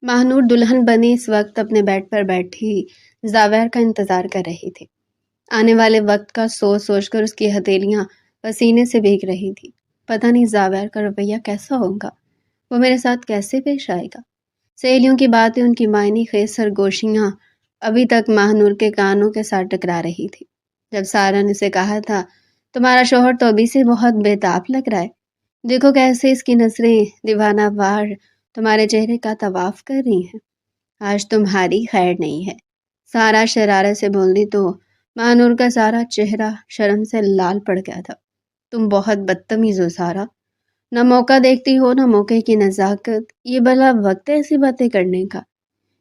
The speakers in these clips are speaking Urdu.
ماہنور دلہن بنی اس وقت اپنے بیڈ پر بیٹھی زاویار کا انتظار کر رہی تھی۔ آنے والے وقت کا سوچ سوچ کر اس کی ہتھیلیاں پسینے سے بھیگ رہی تھی۔ پتہ نہیں زاویار کا رویہ کیسا ہوگا، وہ میرے ساتھ کیسے پیش آئے گا۔ سہیلیوں کی باتیں، ان کی معنی خیز سرگوشیاں ابھی تک ماہنور کے کانوں کے ساتھ ٹکرا رہی تھی۔ جب سارا نے اسے کہا تھا تمہارا شوہر تو ابھی سے بہت بے تاب لگ رہا ہے، دیکھو کیسے اس کی نظریں دیوانہ وار تمہارے چہرے کا طواف کر رہی ہیں، آج تمہاری خیر نہیں ہے۔ سارا شرارت سے بولنی تو ماہنور کا سارا چہرہ شرم سے لال پڑ گیا تھا۔ تم بہت بدتمیز ہو سارا، نہ موقع دیکھتی ہو نہ موقع کی نزاکت، یہ بھلا وقت ہے ایسی باتیں کرنے کا؟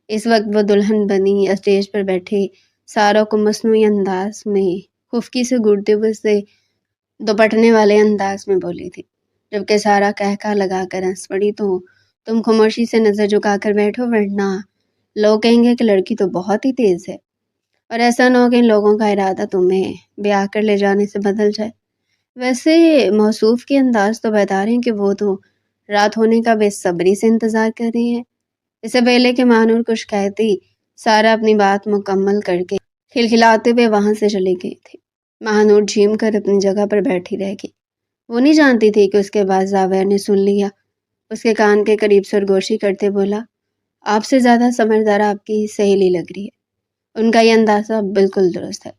اس وقت وہ دلہن بنی اسٹیج پر بیٹھے سارا کو مصنوعی انداز میں خفکی سے گھڑتے ہوئے سے دوپٹنے والے انداز میں بولی تھی۔ جبکہ سارا کہکا لگا کر ہنس پڑی تو تم خاموشی سے نظر جھکا کر بیٹھو، ورنہ لوگ کہیں گے کہ لڑکی تو بہت ہی تیز ہے، اور ایسا نہ ہو کہ ان لوگوں کا ارادہ تمہیں بیاہ کر لے جانے سے بدل جائے۔ ویسے موصوف کے انداز تو بتا رہے ہیں کہ وہ تو رات ہونے کا بے صبری سے انتظار کر رہی ہیں۔ اس سے پہلے کہ ماہنور کچھ کہتی، سارا اپنی بات مکمل کر کے کھلکھلاتے ہوئے وہاں سے چلی گئی تھی۔ ماہنور جھیم کر اپنی جگہ پر بیٹھی رہ گئی۔ وہ نہیں جانتی تھی کہ اس کے بعد زاویار نے سن لیا۔ اس کے کان کے قریب سرگوشی کرتے بولا، آپ سے زیادہ سمجھدار آپ کی سہیلی لگ رہی ہے، ان کا یہ اندازہ بالکل درست ہے،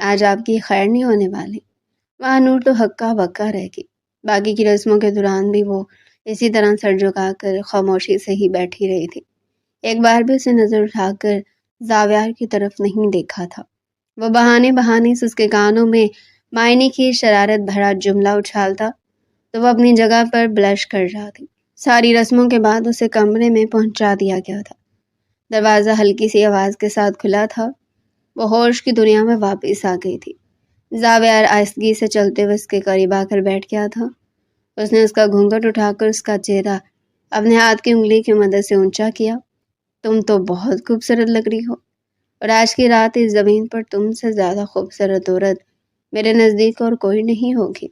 آج آپ کی خیر نہیں ہونے والی۔ ماہنور تو ہکا بکا رہ گئی۔ باقی کی رسموں کے دوران بھی وہ اسی طرح سر جھکا کر خاموشی سے ہی بیٹھی رہی تھی۔ ایک بار بھی اسے نظر اٹھا کر زاویار کی طرف نہیں دیکھا تھا۔ وہ بہانے سے اس کے کانوں میں معنی کی شرارت بھرا جملہ اچھالتا تو وہ اپنی جگہ پر بلش کر رہا تھی۔ ساری رسموں کے بعد اسے کمرے میں پہنچا دیا گیا تھا۔ دروازہ ہلکی سی آواز کے ساتھ کھلا تھا۔ وہ ہوش کی دنیا میں واپس آ گئی تھی۔ زاویار آہستگی سے چلتے ہوئے اس کے قریب آ کر بیٹھ گیا تھا۔ اس نے اس کا گھونگھٹ اٹھا کر اس کا چہرہ اپنے ہاتھ کی انگلی کی مدد سے اونچا کیا۔ تم تو بہت خوبصورت لگ رہی ہو، اور آج کی رات اس زمین پر تم سے زیادہ خوبصورت عورت میرے نزدیک اور کوئی نہیں ہوگی۔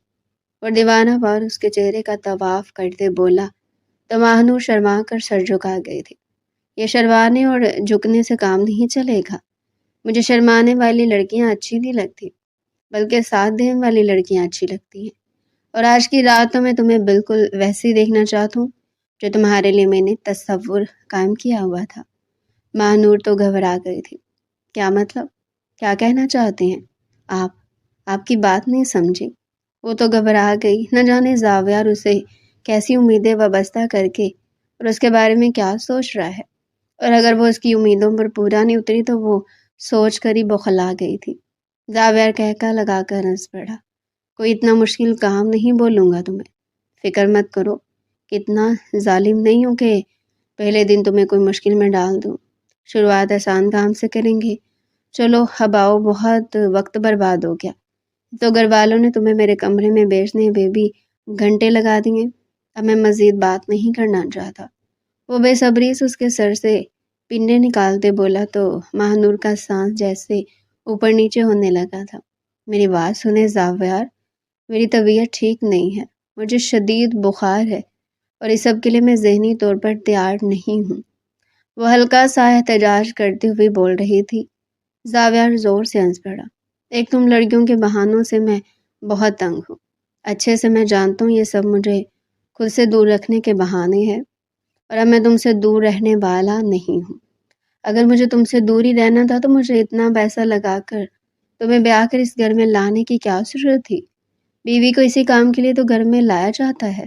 اور دیوانہ وار اس کے چہرے کا طواف کرتے بولا تو ماہنور شرما کر سر جھکا گئی تھی۔ یہ شرمانے اور جھکنے سے کام نہیں چلے گا۔ مجھے شرمانے والی لڑکیاں اچھی نہیں لگتی، بلکہ ساتھ دینے والی لڑکیاں اچھی لگتی ہیں، اور آج کی رات تو میں تمہیں بالکل ویسے ہی دیکھنا چاہتا ہوں جو تمہارے لیے میں نے تصور قائم کیا ہوا تھا۔ ماہنور تو گھبرا گئی تھی۔ کیا مطلب؟ کیا کہنا چاہتے ہیں آپ کی بات نہیں سمجھی۔ وہ تو گھبرا گئی، نہ جانے زاویار اسے کیسی امیدیں وابستہ کر کے اور اس کے بارے میں کیا سوچ رہا ہے، اور اگر وہ اس کی امیدوں پر پورا نہیں اتری تو وہ سوچ کر ہی بوکھلا گئی تھی۔ زاویار کہکا لگا کر ہنس پڑا، کوئی اتنا مشکل کام نہیں بولوں گا تمہیں، فکر مت کرو، کتنا ظالم نہیں ہوں کہ پہلے دن تمہیں کوئی مشکل میں ڈال دوں۔ شروعات آسان کام سے کریں گے، چلو اب آؤ، بہت وقت برباد ہو گیا، تو گھر والوں نے تمہیں میرے کمرے میں بیچنے ہوئے بھی گھنٹے لگا دیے، اب میں مزید بات نہیں کرنا چاہتا۔ وہ بے صبری سے اس کے سر سے پنڈے نکالتے بولا تو ماہنور کا سانس جیسے اوپر نیچے ہونے لگا تھا۔ میری بات سنیں زاویار، میری طبیعت ٹھیک نہیں ہے، مجھے شدید بخار ہے، اور اس سب کے لیے میں ذہنی طور پر تیار نہیں ہوں۔ وہ ہلکا سا احتجاج کرتے ہوئے بول رہی تھی۔ زاویار زور سے ہنس پڑا۔ ایک تم لڑکیوں کے بہانوں سے میں بہت تنگ ہوں، اچھے سے میں جانتا ہوں یہ سب مجھے خود سے دور رکھنے کے بہانے ہیں، اور اب میں تم سے دور رہنے والا نہیں ہوں۔ اگر مجھے تم سے دور ہی رہنا تھا تو مجھے اتنا پیسہ لگا کر تمہیں بیاہ کر اس گھر میں لانے کی کیا ضرورت تھی؟ بیوی کو اسی کام کے لیے تو گھر میں لایا جاتا ہے،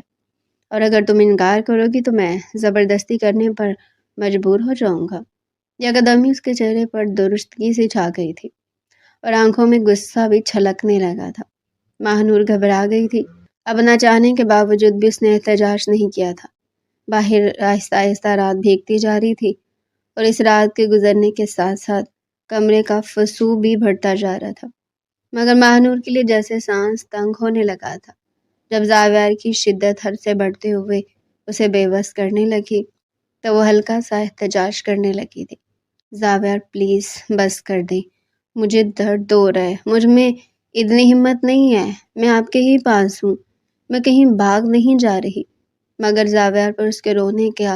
اور اگر تم انکار کرو گی تو میں زبردستی کرنے پر مجبور ہو جاؤں گا۔ یکدم ہی اس کے چہرے پر درستگی سے چھا گئی تھی، اور آنکھوں میں غصہ بھی چھلکنے لگا تھا۔ ماہنور گھبرا گئی تھی۔ اب نہ چاہنے کے باوجود بھی اس نے احتجاج نہیں کیا تھا۔ باہر آہستہ آہستہ رات بھیگتی جا رہی تھی، اور اس رات کے گزرنے کے ساتھ ساتھ کمرے کا فسو بھی بڑھتا جا رہا تھا، مگر ماہنور کے لیے جیسے سانس تنگ ہونے لگا تھا۔ جب زاویار کی شدت حد سے بڑھتے ہوئے اسے بے بس کرنے لگی تو وہ ہلکا سا احتجاج کرنے لگی تھی۔ زاویار پلیز بس کر دیں، مجھے درد ہو رہا ہے، مجھ میں اتنی ہمت نہیں ہے، میں آپ کے ہی پاس ہوں، میں کہیں بھاگ نہیں جا رہی۔ مگر زاویار پر اس کے رونے کا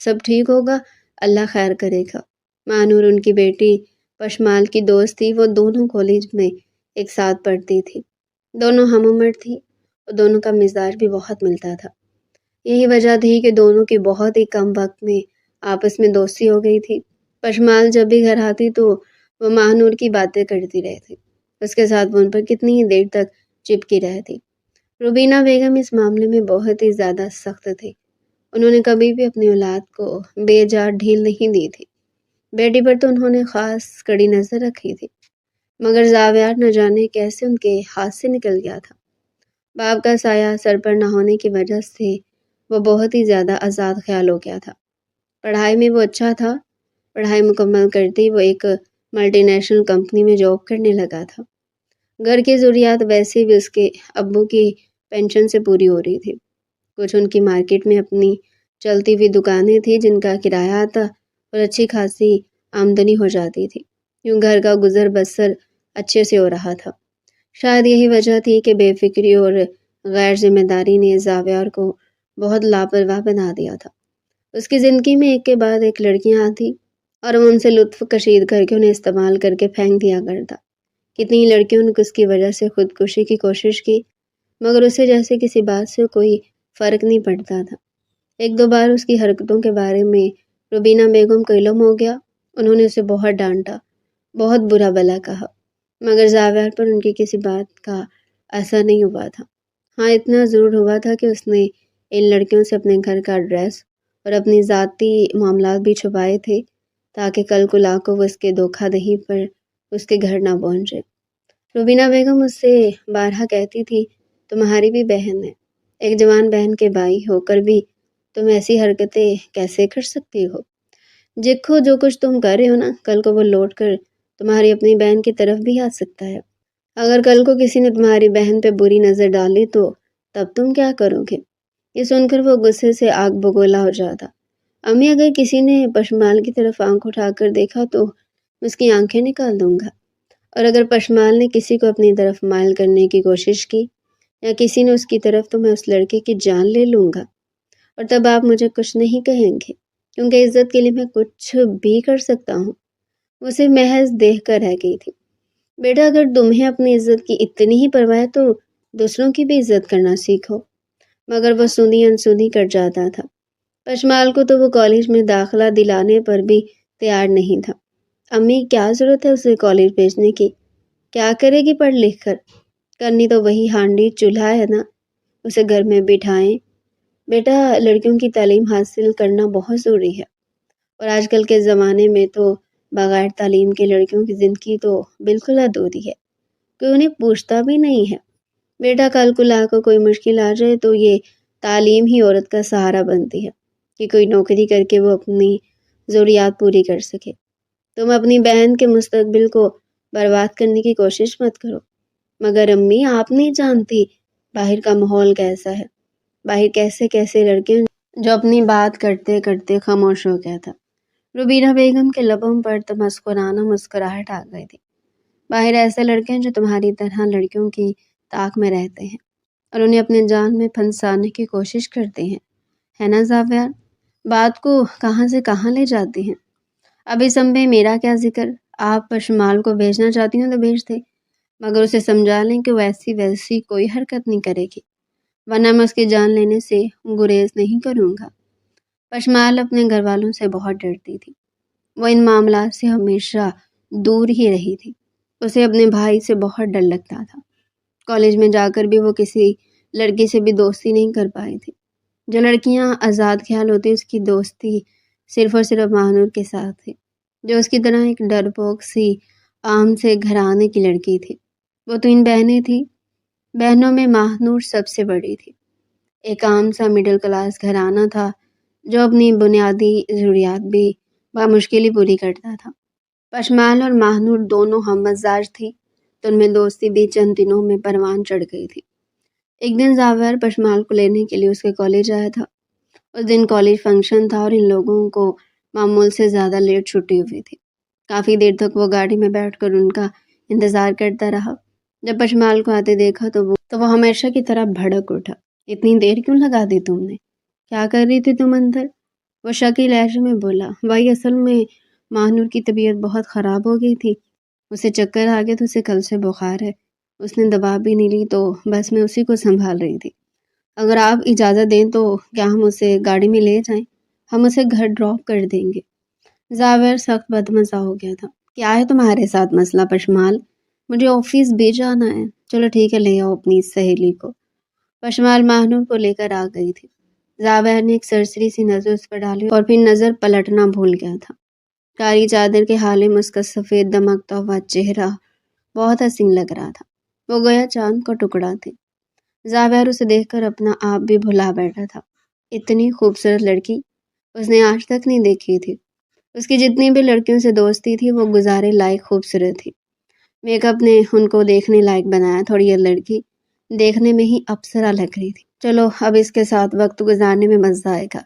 سب ٹھیک ہوگا، اللہ خیر کرے گا۔ مانور ان کی بیٹی پشمال کی دوست تھی، وہ دونوں کالج میں ایک ساتھ پڑھتی تھی، دونوں ہم عمر تھی اور دونوں کا مزاج بھی بہت ملتا تھا۔ یہی وجہ تھی کہ دونوں کی بہت ہی کم وقت میں آپس میں دوستی ہو گئی تھی۔ پشمال جب بھی گھر آتی تو وہ ماہنور کی باتیں کرتی رہتی، اس کے ساتھ وہ ان پر کتنی ہی دیر تک چپکی رہتی۔ روبینہ بیگم اس معاملے میں بہت ہی زیادہ سخت تھی، انہوں نے کبھی بھی اپنی اولاد کو بے جا ڈھیل نہیں دی تھی۔ بیٹی پر تو انہوں نے خاص کڑی نظر رکھی تھی، مگر زاویار نہ جانے کیسے ان کے ہاتھ سے نکل گیا تھا۔ باپ کا سایہ سر پر نہ ہونے کی وجہ سے وہ بہت ہی زیادہ آزاد خیال ہو گیا تھا۔ پڑھائی میں وہ اچھا تھا، پڑھائی مکمل کرتے ہی وہ ایک ملٹی نیشنل کمپنی میں جاب کرنے لگا تھا۔ گھر کی ضروریات ویسے بھی اس کے ابو کی پینشن سے پوری ہو رہی تھی۔ کچھ ان کی مارکیٹ میں اپنی چلتی ہوئی دکانیں تھیں جن کا کرایہ آتا اور اچھی خاصی آمدنی ہو جاتی تھی، یوں گھر کا گزر بسر اچھے سے ہو رہا تھا۔ شاید یہی وجہ تھی کہ بے فکری اور غیر ذمہ داری نے زاویار کو بہت لاپرواہ بنا دیا تھا۔ اس کی زندگی میں ایک کے بعد ایک لڑکیاں آتی اور وہ ان سے لطف کشید کر کے انہیں استعمال کر کے پھینک دیا کرتا۔ کتنی لڑکیوں نے اس کی وجہ سے خودکشی کی کوشش کی، مگر اسے جیسے کسی بات سے کوئی فرق نہیں پڑتا تھا۔ ایک دو بار اس کی حرکتوں کے بارے میں روبینہ بیگم کو علم ہو گیا، انہوں نے اسے بہت ڈانٹا، بہت برا بھلا کہا، مگر زاویار پر ان کی کسی بات کا اثر نہیں ہوا تھا۔ ہاں اتنا ضرور ہوا تھا کہ اس نے ان لڑکیوں سے اپنے گھر کا ایڈریس اور اپنی ذاتی معاملات بھی چھپائے تھے تاکہ کل کو لا کو وہ اس کے دھوکہ دہی پر اس کے گھر نہ پہنچے۔ روبینہ بیگم اس سے بارہا کہتی تھی، تمہاری بھی بہن ہے، ایک جوان بہن کے بھائی ہو کر بھی تم ایسی حرکتیں کیسے کر سکتی ہو؟ دیکھو جو کچھ تم کر رہے ہو نا، کل کو وہ لوٹ کر تمہاری اپنی بہن کی طرف بھی آ سکتا ہے۔ اگر کل کو کسی نے تمہاری بہن پہ بری نظر ڈالی تو تب تم کیا کرو گے؟ یہ سن کر وہ غصے سے آگ بگولا ہو جاتا۔ امی اگر کسی نے پشمال کی طرف آنکھ اٹھا کر دیکھا تو میں اس کی آنکھیں نکال دوں گا، اور اگر پشمال نے کسی کو اپنی طرف مائل کرنے کی کوشش کی یا کسی نے اس کی طرف تو میں اس لڑکے کی جان لے لوں گا، اور تب آپ مجھے کچھ نہیں کہیں گے، کیونکہ عزت کے لیے میں کچھ بھی کر سکتا ہوں۔ وہ صرف محض دیکھ کر رہ گئی تھی۔ بیٹا اگر تمہیں اپنی عزت کی اتنی ہی پرواہ ہے تو دوسروں کی بھی عزت کرنا سیکھو، مگر وہ سنی انسنی کر جاتا تھا۔ پشمال کو تو وہ کالج میں داخلہ دلانے پر بھی تیار نہیں تھا۔ امی کیا ضرورت ہے اسے کالج بھیجنے کی؟ کیا کرے گی پڑھ لکھ کر؟ کرنی تو وہی ہانڈی چولہا ہے نا، اسے گھر میں بٹھائیں۔ بیٹا لڑکیوں کی تعلیم حاصل کرنا بہت ضروری ہے، اور آج کل کے زمانے میں تو بغیر تعلیم کے لڑکیوں کی زندگی تو بالکل ادھوری ہے، کوئی انہیں پوچھتا بھی نہیں ہے۔ بیٹا کل کو لا کو کوئی مشکل آ جائے تو یہ تعلیم ہی عورت کا سہارا بنتی ہے کہ کوئی نوکری کر کے وہ اپنی ضروریات پوری کر سکے۔ تم اپنی بہن کے مستقبل کو برباد کرنے کی کوشش مت کرو۔ مگر امی آپ نہیں جانتی باہر کا ماحول کیسا ہے، باہر کیسے کیسے لڑکے جو اپنی بات کرتے کرتے خاموش ہو گیا تھا۔ روبینہ بیگم کے لبوں پر تمسکرانہ مسکراہٹ آ گئی تھی۔ باہر ایسے لڑکے ہیں جو تمہاری طرح لڑکیوں کی طاق میں رہتے ہیں اور انہیں اپنے جان میں پھنسانے کی کوشش کرتے ہیں، ہے نا زاویار؟ بات کو کہاں سے کہاں لے جاتی ہیں۔ اب اس میں میرا کیا ذکر، آپ پشمال کو بھیجنا چاہتی ہوں تو بھیج دیں، مگر اسے سمجھا لیں کہ وہ ایسی ویسی کوئی حرکت نہیں کرے گی، ورنہ میں اس کی جان لینے سے گریز نہیں کروں گا۔ پشمال اپنے گھر والوں سے بہت ڈرتی تھی، وہ ان معاملات سے ہمیشہ دور ہی رہی تھی۔ اسے اپنے بھائی سے بہت ڈر لگتا تھا۔ کالج میں جا کر بھی وہ کسی لڑکی سے بھی دوستی نہیں کر پائی تھی۔ جو لڑکیاں آزاد خیال ہوتی اس کی دوستی صرف اور صرف ماہنور کے ساتھ تھی، جو اس کی طرح ایک ڈرپوک سی عام سے گھرانے کی لڑکی تھی۔ وہ تو ان بہنیں تھیں، بہنوں میں ماہنور سب سے بڑی تھی۔ ایک عام سا مڈل کلاس گھرانہ تھا جو اپنی بنیادی ضروریات بھی بامشکل ہی پوری کرتا تھا۔ پشمال اور ماہنور دونوں ہم مزاج تھی تو ان میں دوستی بھی چند دنوں میں پروان چڑھ گئی تھی۔ ایک دن زاویار پشمال کو لینے کے لیے اس کے کالج آیا تھا۔ اس دن کالج فنکشن تھا اور ان لوگوں کو معمول سے زیادہ لیٹ چھٹی ہوئی تھی۔ کافی دیر تک وہ گاڑی میں بیٹھ کر ان کا انتظار کرتا رہا۔ جب پشمال کو آتے دیکھا تو وہ ہمیشہ کی طرح بھڑک اٹھا۔ اتنی دیر کیوں لگا دی تم نے؟ کیا کر رہی تھی تم اندر؟ وہ شکی لہجے میں بولا، بھائی اصل میں ماہنور کی طبیعت بہت خراب ہو گئی تھی، اسے چکر آ گئے تو اسے کل سے بخار ہے، اس نے دوا بھی نہیں لی تو بس میں اسی کو سنبھال رہی تھی۔ اگر آپ اجازت دیں تو کیا ہم اسے گاڑی میں لے جائیں؟ ہم اسے گھر ڈراپ کر دیں گے۔ زاویر سخت بدمزہ ہو گیا تھا۔ کیا ہے تمہارے ساتھ مسئلہ پشمال؟ مجھے آفس بھی جانا ہے۔ چلو ٹھیک ہے، لے آؤ اپنی سہیلی کو۔ پشمال ماہنور کو لے کر آ گئی تھی۔ زاویر نے ایک سرسری سی نظر اس پر ڈالی اور پھر نظر پلٹنا بھول گیا تھا۔ کاری چادر کے حالے میں اس کا سفید دمکتا ہوا چہرہ بہت حسین لگ رہا تھا۔ وہ گویا چاند کا ٹکڑا تھے۔ زاویر اسے دیکھ کر اپنا آپ بھی بھلا بیٹھا تھا۔ اتنی خوبصورت لڑکی اس نے آج تک نہیں دیکھی تھی۔ اس کی جتنی بھی لڑکیوں سے دوستی تھی وہ گزارے لائق خوبصورت تھی۔ میک اپ نے ان کو دیکھنے لائق بنایا تھا اور یہ لڑکی دیکھنے میں ہی اپسرا لگ رہی تھی۔ چلو اب اس کے ساتھ وقت گزارنے میں مزہ آئے گا۔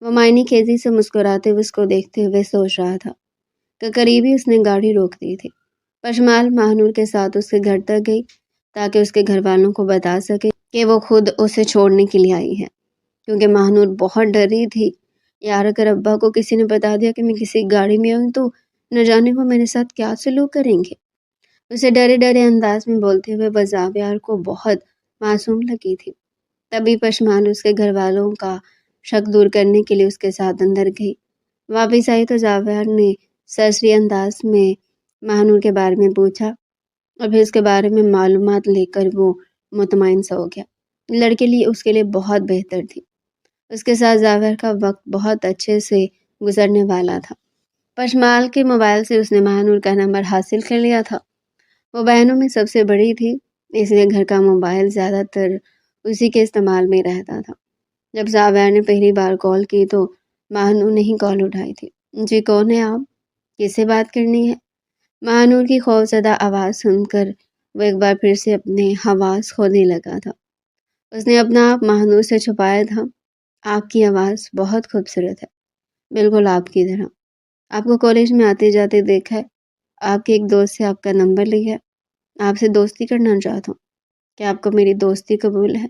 وہ معنی خیزی سے مسکراتے ہوئے اس کو دیکھتے ہوئے سوچ رہا تھا کہ قریبی اس نے گاڑی روک دی تھی۔ پشمال ماہنور کے ساتھ اس کے گھر تک گئی تاکہ اس کے گھر والوں کو بتا سکے کہ وہ خود اسے چھوڑنے کے لیے آئی ہے، کیونکہ ماہنور بہت ڈر رہی تھی۔ یار اگر ابا کو کسی نے بتا دیا کہ میں کسی گاڑی میں آؤں تو نہ جانے وہ میرے ساتھ کیا سلوک کریں گے۔ اسے ڈرے ڈرے انداز میں بولتے ہوئے وہ زاویار کو بہت معصوم لگی تھی۔ تبھی پشمال اس کے گھر والوں کا شک دور کرنے کے لیے اس کے ساتھ اندر گئی۔ واپس آئی تو زاویار نے سرسری انداز میں ماہنور کے بارے میں پوچھا اور پھر اس کے بارے میں معلومات لے کر وہ مطمئن سا ہو گیا۔ لڑکے لیے اس کے لیے بہت بہتر تھی۔ اس کے ساتھ زاویر کا وقت بہت اچھے سے گزرنے والا تھا۔ پشمال کے موبائل سے اس نے ماہنور کا نمبر حاصل کر لیا تھا۔ وہ بہنوں میں سب سے بڑی تھی، اس لیے گھر کا موبائل زیادہ تر اسی کے استعمال میں رہتا تھا۔ جب زاویر نے پہلی بار کال کی تو ماہنور نے ہی کال اٹھائی تھی۔ جی کون ہے آپ؟ کس سے بات کرنی ہے؟ ماہنور کی خوفزدہ آواز سن کر وہ ایک بار پھر سے اپنے حواس کھونے لگا تھا۔ اس نے اپنا آپ ماہنور سے چھپایا تھا۔ آپ کی آواز بہت خوبصورت ہے، بالکل آپ کی طرح۔ آپ کو کالج میں آتے جاتے دیکھا ہے۔ آپ کے ایک دوست سے آپ کا نمبر لیا ہے، آپ سے دوستی کرنا چاہتا ہوں۔ کیا آپ کو میری دوستی قبول ہے؟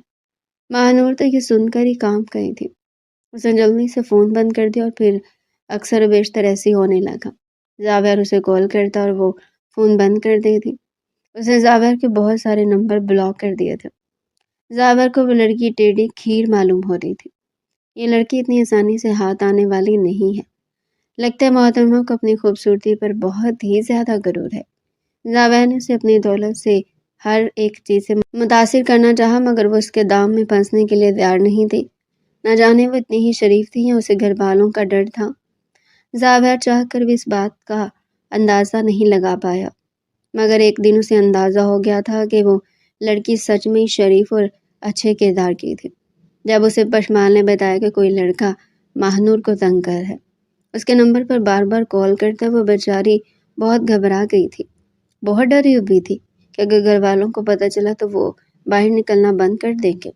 ماہنور تو یہ سن کر ہی کانپ گئی تھی۔ اس نے جلدی سے فون بند کر دیا اور پھر اکثر و بیشتر ایسے ہونے لگا۔ زاویر اسے کال کرتا اور وہ فون بند کر دیتی۔ اس نے زاویر کے بہت سارے نمبر بلاک کر دیے تھے۔ زاویر کو وہ لڑکی ٹیڑھی کھیر معلوم ہو رہی تھی۔ یہ لڑکی اتنی آسانی سے ہاتھ آنے والی نہیں ہے۔ لگتا ہے محترمہ کو اپنی خوبصورتی پر بہت ہی زیادہ غرور ہے۔ زاویر نے اسے اپنی دولت سے ہر ایک چیز سے متاثر کرنا چاہا، مگر وہ اس کے دام میں پھنسنے کے لیے تیار نہیں تھی۔ نہ جانے وہ اتنی ہی شریف تھی یا اسے گھر والوں کا ڈر تھا۔ زاویر چاہ کر بھی اس بات کا اندازہ نہیں لگا پایا، مگر ایک دن اسے اندازہ ہو گیا تھا کہ وہ لڑکی سچ میں شریف اور اچھے کردار کی تھی، جب اسے پشمال نے بتایا کہ کوئی لڑکا ماہنور کو تنگ کر ہے۔ اس کے نمبر پر بار بار کال کرتا وہ بیچاری بہت گھبرا گئی تھی، بہت ڈری ہوئی تھی کہ اگر گھر والوں کو پتہ چلا تو وہ باہر نکلنا بند کر دیں گے،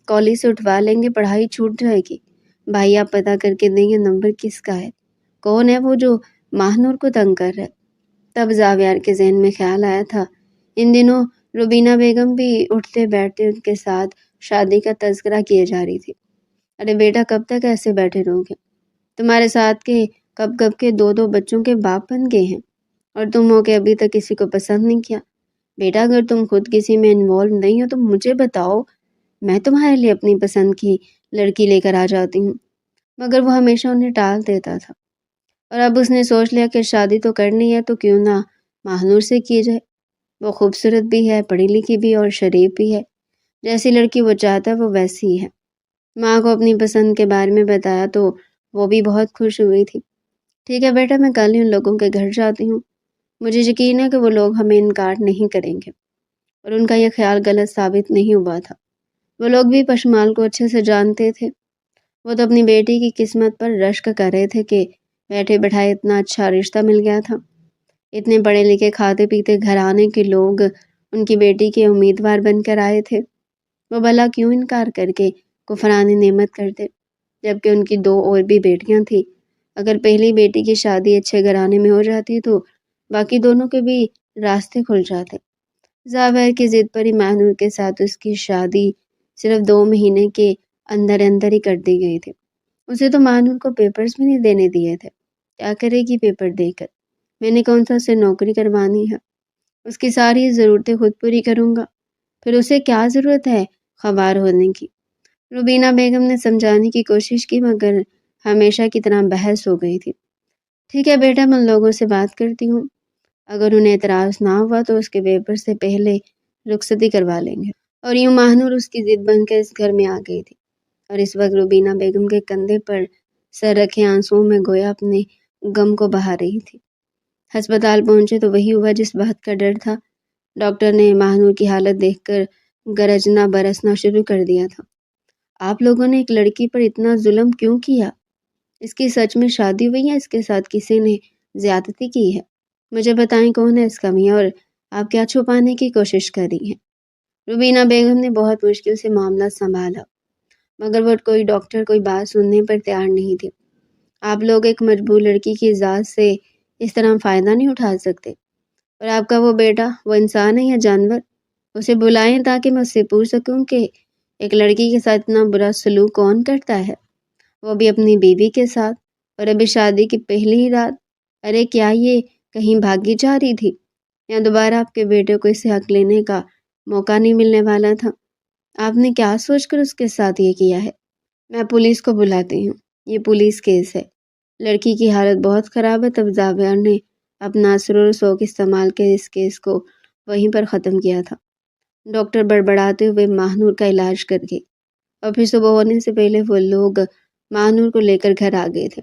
کالج سے اٹھوا لیں گے، پڑھائی چھوٹ جائے گی۔ بھائی آپ پتہ کر کے دیں، یہ نمبر کس کا ہے؟ کون ہے وہ جو ماہنور کو تنگ کر رہا ہے؟ تب زاویار کے ذہن میں خیال آیا تھا ان دنوں روبینہ بیگم بھی اٹھتے بیٹھتے ان کے ساتھ شادی کا تذکرہ کیے جا رہی تھی۔ ارے بیٹا کب تک ایسے بیٹھے رہو گے؟ تمہارے ساتھ کے کب کب کے دو بچوں کے باپ بن گئے ہیں اور تم ہو کہ ابھی تک کسی کو پسند نہیں کیا۔ بیٹا اگر تم خود کسی میں انوالو نہیں ہو تو مجھے بتاؤ، میں تمہارے لیے اپنی پسند کی لڑکی لے کر آ جاتی ہوں۔ مگر وہ ہمیشہ انہیں ٹال دیتا تھا، اور اب اس نے سوچ لیا کہ شادی تو کرنی ہے تو کیوں نہ ماہنور سے کی جائے۔ وہ خوبصورت بھی ہے، پڑھی لکھی بھی اور شریف بھی ہے، جیسی لڑکی وہ چاہتا ہے وہ ویسی ہی ہے۔ ماں کو اپنی پسند کے بارے میں بتایا تو وہ بھی بہت خوش ہوئی تھی۔ ٹھیک ہے بیٹا، میں کل ہی ان لوگوں کے گھر جاتی ہوں، مجھے یقین ہے کہ وہ لوگ ہمیں انکار نہیں کریں گے۔ اور ان کا یہ خیال غلط ثابت نہیں ہوا تھا۔ وہ لوگ بھی پشمال کو اچھے سے جانتے تھے۔ وہ تو اپنی بیٹی کی قسمت پر رشک کر رہے تھے کہ بیٹھے بٹھائے اتنا اچھا رشتہ مل گیا تھا۔ اتنے پڑھے لکھے کھاتے پیتے گھرانے کے لوگ ان کی بیٹی کے امیدوار بن کر آئے تھے۔ وہ بھلا کیوں انکار کر کے کفران نعمت کرتے، جبکہ ان کی 2 اور بھی بیٹیاں تھیں۔ اگر پہلی بیٹی کی شادی اچھے گھرانے میں ہو جاتی تو باقی دونوں کے بھی راستے کھل جاتے۔ زاویر کی ضد پر ہی ماہنور کے ساتھ اس کی شادی صرف 2 مہینے کے اندر اندر ہی کر دی گئی تھی۔ اسے تو مانور کو پیپرز بھی نہیں دینے دیے تھے، کیا کرے گی پیپر دے کر؟ میں نے کون سا اسے نوکری کروانی ہے؟ اس کی ساری ضرورتیں خود پوری کروں گا، پھر اسے کیا ضرورت ہے خوار ہونے کی؟ روبینہ بیگم نے سمجھانے کی کوشش کی مگر ہمیشہ کی طرح بحث ہو گئی تھی۔ ٹھیک ہے بیٹا، میں ان لوگوں سے بات کرتی ہوں، اگر انہیں اعتراض نہ ہوا تو اس کے پیپر سے پہلے رخصتی کروا لیں گے۔ اور یوں ماہنور اس کی ضد بن کر اس گھر میں آ گئی تھی، اور اس وقت روبینہ بیگم کے کندھے پر سر رکھے آنسوؤں میں گویا اپنے غم کو بہا رہی تھی۔ ہسپتال پہنچے تو وہی ہوا جس بات کا ڈر تھا۔ ڈاکٹر نے ماہنور کی حالت دیکھ کر گرجنا برسنا شروع کر دیا تھا۔ آپ لوگوں نے ایک لڑکی پر اتنا ظلم کیوں کیا؟ اس کی سچ میں شادی ہوئی ہے؟ اس کے ساتھ کسی نے زیادتی کی ہے؟ مجھے بتائیں کون ہے اس کا میاں، اور آپ کیا چھپانے کی کوشش کر رہی ہیں؟ روبینہ بیگم نے بہت مشکل سے معاملہ سنبھالا، مگر وہ کوئی ڈاکٹر کوئی بات سننے پر تیار نہیں تھی۔ آپ لوگ ایک مجبور لڑکی کی ذات سے اس طرح فائدہ نہیں اٹھا سکتے۔ اور آپ کا وہ بیٹا، وہ انسان ہے یا جانور؟ اسے بلائیں تاکہ میں اس سے پوچھ سکوں کہ ایک لڑکی کے ساتھ اتنا برا سلوک کون کرتا ہے، وہ بھی اپنی بیوی کے ساتھ، اور ابھی شادی کی پہلی ہی رات۔ ارے کیا یہ کہیں بھاگی جا رہی تھی، یا دوبارہ آپ کے بیٹے کو اسے حق لینے کا موقع نہیں ملنے والا تھا؟ آپ نے کیا سوچ کر اس کے ساتھ یہ کیا ہے؟ میں پولیس کو بلاتی ہوں، یہ پولیس کیس ہے۔ لڑکی کی حالت بہت خراب ہے۔ تب زاویہ نے اپنا اثر و رسوخ استعمال کر اس کیس کو وہیں پر ختم کیا تھا۔ ڈاکٹر بڑبڑاتے ہوئے ماہنور کا علاج کر گئی، اور پھر صبح ہونے سے پہلے وہ لوگ ماہنور کو لے کر گھر آ گئے تھے۔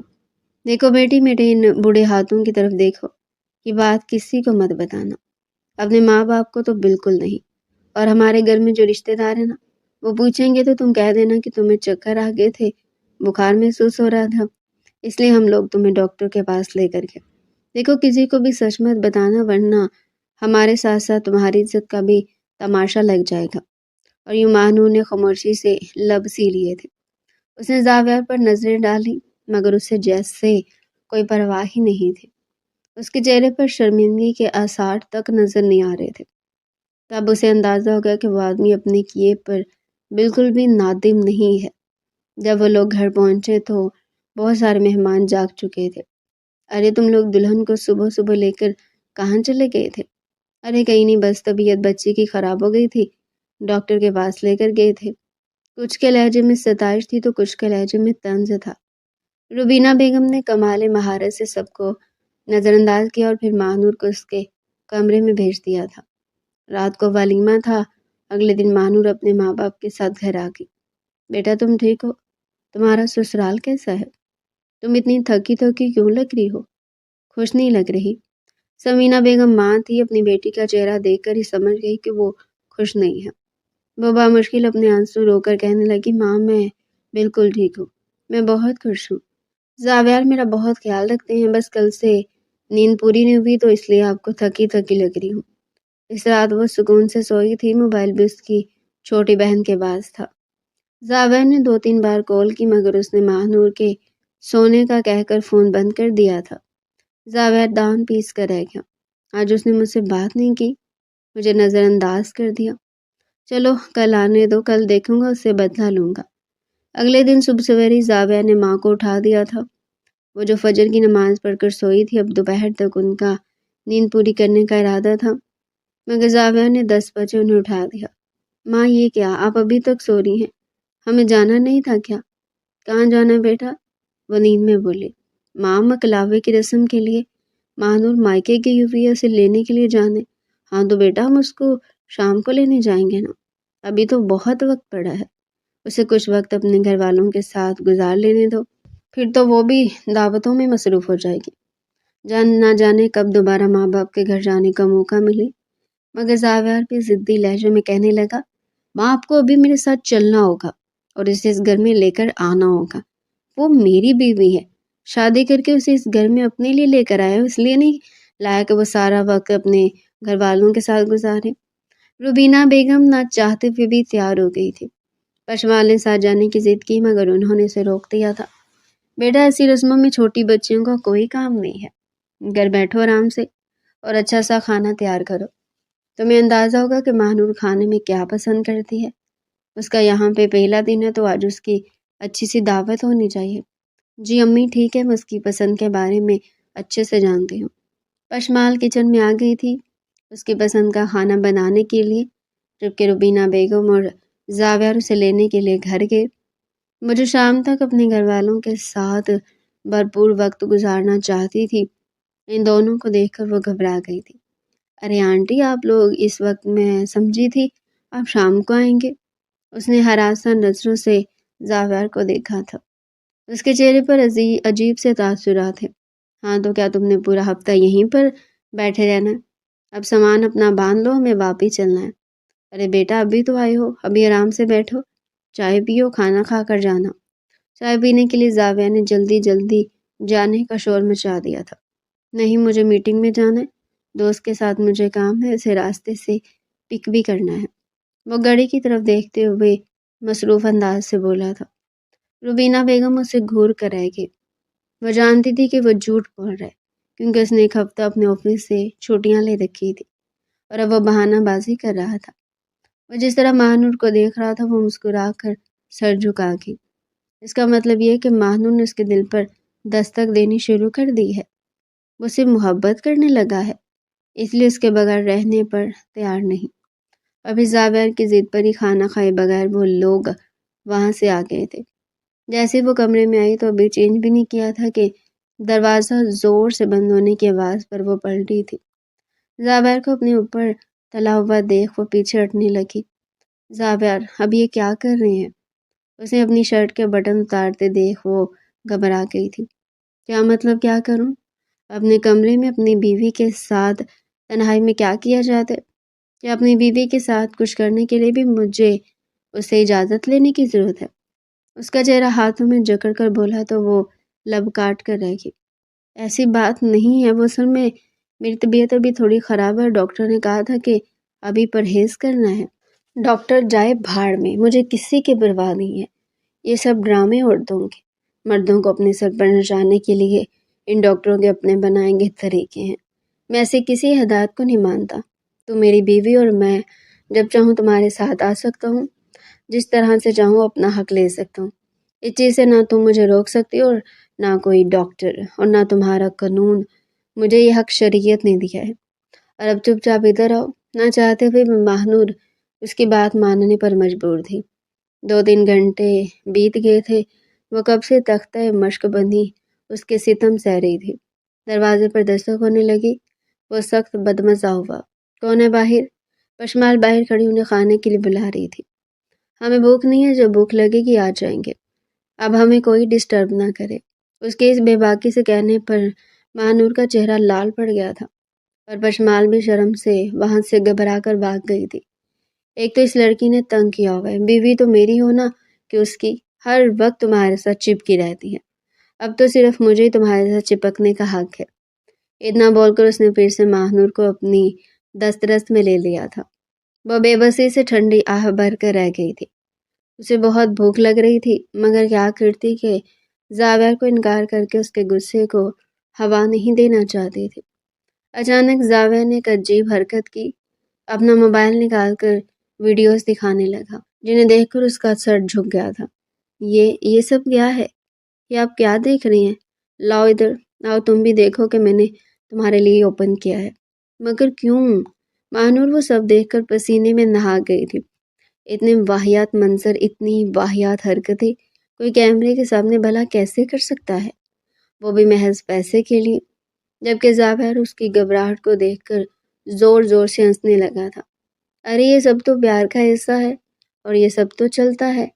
دیکھو بیٹی، میرے ان بوڑھے ہاتھوں کی طرف دیکھو، یہ بات کسی کو مت بتانا، اپنے ماں باپ کو تو بالکل نہیں، اور ہمارے گھر میں جو رشتے دار ہیں نا، وہ پوچھیں گے تو تم کہہ دینا کہ تمہیں چکر آ گئے تھے، بخار محسوس ہو رہا تھا، اس لیے ہم لوگ تمہیں ڈاکٹر کے پاس لے کر گئے۔ دیکھو کسی کو بھی سچ مت بتانا، ورنہ ہمارے ساتھ ساتھ تمہاری عزت کا بھی تماشا لگ جائے گا۔ اور یوں ماہنور نے خاموشی سے لب سی لیے تھے۔ اس نے زاویہ پر نظریں ڈالی، مگر اسے جیسے کوئی پرواہ ہی نہیں تھی۔ اس کے چہرے پر شرمندگی کے آثار تک نظر نہیں آ رہے تھے۔ تب اسے اندازہ ہو گیا کہ وہ آدمی اپنے کیے پر بالکل بھی نادم نہیں ہے۔ جب وہ لوگ گھر پہنچے تو بہت سارے مہمان جاگ چکے تھے۔ ارے تم لوگ دلہن کو صبح صبح لے کر کہاں چلے گئے تھے؟ ارے کہیں نہیں، بس طبیعت بچی کی خراب ہو گئی تھی، ڈاکٹر کے پاس لے کر گئے تھے۔ کچھ کے لہجے میں ستائش تھی تو کچھ کے لہجے میں طنز تھا۔ روبینہ بیگم نے کمال مہارت سے سب کو نظر انداز کیا اور پھر ماہنور کو اس کے کمرے میں بھیج دیا تھا۔ رات کو ولیمہ تھا۔ اگلے دن ماہنور اپنے ماں باپ کے ساتھ گھر آ گئی۔ بیٹا تم ٹھیک ہو؟ تمہارا سسرال کیسا ہے؟ تم اتنی تھکی تھکی کیوں لگ رہی ہو؟ خوش نہیں لگ رہی؟ سمینہ بیگم ماں تھی، اپنی بیٹی کا چہرہ دیکھ کر ہی سمجھ گئی کہ وہ خوش نہیں ہے۔ وہ بامشکل اپنے آنسو رو کر کہنے لگی، ماں میں بالکل ٹھیک ہوں، میں بہت خوش ہوں۔ زاویہ میرا بہت خیال رکھتے ہیں، بس کل سے نیند پوری نہیں ہوئی تو اس لیے آپ کو تھکی تھکی لگ رہی ہوں۔ اس رات وہ سکون سے سوئی تھی، موبائل بھی اس کی چھوٹی بہن کے پاس تھا۔ زاویہ نے 2-3 بار کال کی مگر اس نے ماہنور کے سونے کا کہہ کر فون بند کر دیا تھا۔ زاویہ دان پیس کر رہ گیا۔ آج اس نے مجھ سے بات نہیں کی، مجھے نظر انداز کر دیا۔ چلو کل آنے دو، کل دیکھوں گا، اس سے بدلہ لوں گا۔ اگلے دن صبح سویرے زاویہ نے ماں کو اٹھا دیا تھا۔ وہ جو فجر کی نماز پڑھ کر سوئی تھی، اب دوپہر تک ان کا نیند پوری کرنے کا ارادہ تھا، مگر زاویہ نے 10 بجے انہیں اٹھا دیا۔ ماں یہ کیا، آپ ابھی تک سو رہی ہیں؟ ہمیں جانا نہیں تھا کیا؟ کہاں جانا بیٹا؟ وہ نیند میں بولی۔ ماں مکلاوے کی رسم کے لیے ماہنور مائکے گئی ہوئی ہے، اسے لینے کے لیے جانے۔ ہاں تو بیٹا ہم اس کو شام کو لینے جائیں گے نا، ابھی تو بہت وقت پڑا ہے، اسے کچھ وقت اپنے گھر والوں کے ساتھ گزار لینے دو، پھر تو وہ بھی دعوتوں میں مصروف ہو جائے گی، نہ جانے کب دوبارہ ماں باپ کے گھر جانے کا موقع ملے۔ مگر زاویہ بھی ضدی لہجے میں کہنے لگا، ماں آپ کو ابھی میرے ساتھ چلنا ہوگا اور اسے اس گھر میں لے کر آنا ہوگا۔ وہ میری بیوی ہے، شادی کر کے اسے اس گھر میں اپنے لیے لے کر آیا، اس لیے نہیں لایا کہ وہ سارا وقت اپنے گھر والوں کے ساتھ گزارے۔ روبینہ بیگم نہ چاہتے ہوئے بھی تیار ہو گئی تھی۔ پشوال نے ساتھ جانے کی ضد کی مگر انہوں نے اسے روک دیا تھا۔ بیٹا ایسی رسموں میں چھوٹی بچیوں کا کوئی کام نہیں ہے، گھر بیٹھو آرام سے اور اچھا سا کھانا تیار کرو۔ تمہیں اندازہ ہوگا کہ ماہنور کھانے میں کیا پسند کرتی ہے۔ اس کا یہاں پہ پہلا دن ہے تو آج اس کی اچھی سی دعوت ہونی چاہیے۔ جی امی ٹھیک ہے، میں اس کی پسند کے بارے میں اچھے سے جانتی ہوں۔ پشمال کچن میں آ گئی تھی اس کی پسند کا کھانا بنانے کے لیے، جبکہ روبینہ بیگم اور زاویہ اسے لینے کے لیے گھر گئے۔ مجھے شام تک اپنے گھر والوں کے ساتھ بھرپور وقت گزارنا چاہتی تھی۔ ان دونوں کو دیکھ کر وہ گھبرا گئی تھی۔ ارے آنٹی، آپ لوگ اس وقت میں سمجھی تھی آپ شام کو آئیں گے۔ اس نے ہراساں نظروں سے زاویہ کو دیکھا تھا۔ اس کے چہرے پر عجیب سے تاثرات تھے۔ ہاں تو کیا تم نے پورا ہفتہ یہیں پر بیٹھے رہنا ہے؟ اب سامان اپنا باندھ لو، ہمیں واپس چلنا ہے۔ ارے بیٹا، ابھی تو آئے ہو، ابھی آرام سے بیٹھو، چائے پیو، کھانا کھا کر جانا۔ چائے پینے کے لیے زاویہ نے جلدی جلدی جانے کا شور مچا دیا تھا۔ نہیں، مجھے میٹنگ میں جانا ہے، دوست کے ساتھ مجھے کام ہے، اسے راستے سے پک بھی کرنا ہے۔ وہ گھڑی کی طرف دیکھتے ہوئے مصروف انداز سے بولا تھا۔ روبینہ بیگم اسے گھور کر رہ گئی۔ وہ جانتی تھی کہ وہ جھوٹ بول رہا ہے، کیونکہ اس نے ایک ہفتہ اپنے آفس سے چھٹیاں لے رکھی تھی اور اب وہ بہانہ بازی کر رہا تھا۔ وہ جس طرح ماہنور کو دیکھ رہا تھا وہ مسکرا کر سر جھکا گئی۔ اس کا مطلب یہ کہ ماہنور نے اس کے دل پر دستک دینی شروع کر دی ہے۔ وہ اسے محبت کرنے لگا ہے، اس لیے اس کے بغیر رہنے پر تیار نہیں۔ ابھی زاویہ کی ضد پر ہی کھانا کھائے بغیر وہ لوگ وہاں سے آ گئے تھے۔ جیسے وہ کمرے میں آئی تو ابھی چینج بھی نہیں کیا تھا کہ دروازہ زور سے بند ہونے کی آواز پر وہ پلٹی تھی۔ زاویہ کو اپنے اوپر تلا ہوا دیکھ وہ پیچھے ہٹنے لگی۔ زاویہ، اب یہ کیا کر رہے ہیں؟ اسے اپنی شرٹ کے بٹن اتارتے دیکھ وہ گھبرا گئی تھی۔ کیا مطلب کیا کروں؟ اپنے کمرے میں اپنی بیوی کے ساتھ تنہائی میں کیا کیا جاتا ہے؟ کیا اپنی بیوی کے ساتھ کچھ کرنے کے لیے بھی مجھے اس سے اجازت لینے کی ضرورت ہے؟ اس کا چہرہ ہاتھوں میں جکڑ کر بولا تو وہ لب کاٹ کر رہ گئی۔ ایسی بات نہیں ہے، وہ اصل میں میری طبیعت ابھی تھوڑی خراب ہے اور ڈاکٹر نے کہا تھا کہ ابھی پرہیز کرنا ہے۔ ڈاکٹر جائے بھاڑ میں، مجھے کسی کی پرواہ نہیں ہے۔ یہ سب ڈرامے عورتوں کے، مردوں کو اپنے سر پر نچانے کے لیے ان ڈاکٹروں کے اپنے بنائے گئے طریقے ہیں۔ میں ایسے کسی ہدایت کو نہیں مانتا۔ تو میری بیوی اور میں جب چاہوں تمہارے ساتھ آ سکتا ہوں، جس طرح سے چاہوں اپنا حق لے سکتا ہوں۔ اس چیز سے نہ تم مجھے روک سکتی اور نہ کوئی ڈاکٹر اور نہ تمہارا قانون مجھے یہ حق شریعت نے دیا ہے۔ اور اب چپ چاپ ادھر آؤ۔ نہ چاہتے ہوئے میں ماہنور اس کی بات ماننے پر مجبور تھی۔ 2-3 گھنٹے بیت گئے تھے، وہ کب سے تختہ مشق بندی اس کے ستم سہ رہی تھی۔ دروازے پر دستک ہونے لگی۔ وہ سخت بدمزہ ہوا۔ کون ہے باہر؟ پشمال باہر کھڑی انہیں کھانے کے لیے بلا رہی تھی۔ ہمیں بھوک نہیں ہے، جب بھوک لگے گی آ جائیں گے، اب ہمیں کوئی ڈسٹرب نہ کرے۔ اس کے اس بے باکی سے کہنے پر ماہنور کا چہرہ لال پڑ گیا تھا اور پشمال بھی شرم سے وہاں سے گھبرا کر بھاگ گئی تھی۔ ایک تو اس لڑکی نے تنگ کیا ہوا ہے، بیوی تو میری ہونا کہ اس کی، ہر وقت تمہارے ساتھ چپکی رہتی ہے، اب تو صرف مجھے ہی تمہارے ساتھ چپکنے کا حق ہے۔ اتنا بول کر اس نے پھر سے ماہنور کو اپنی دسترس میں لے لیا تھا۔ وہ بے بسی سے ٹھنڈی آہ بھر کر رہ گئی تھی۔ اسے بہت بھوک لگ رہی تھی، مگر کیا کرتی کہ زاویہ کو انکار کر کے اس کے غصے کو ہوا نہیں دینا چاہتی تھی۔ اچانک زاویہ نے ایک عجیب حرکت کی، اپنا موبائل نکال کر ویڈیوز دکھانے لگا، جنہیں دیکھ کر اس کا سر جھک گیا تھا۔ یہ سب کیا ہے؟ یہ آپ کیا دیکھ رہی ہیں؟ لاؤ ادھر، آؤ تم بھی دیکھو کہ میں نے تمہارے لیے اوپن کیا ہے۔ مگر کیوں؟ ماہنور وہ سب دیکھ کر پسینے میں نہا گئی تھی۔ اتنے واہیات منظر، اتنی واہیات حرکتیں کوئی کیمرے کے سامنے بھلا کیسے کر سکتا ہے؟ وہ بھی محض پیسے کے لیے؟ جبکہ زاویہ اس کی گھبراہٹ کو دیکھ کر زور زور سے ہنسنے لگا تھا۔ ارے یہ سب تو پیار کا حصہ ہے اور یہ سب تو چلتا ہے۔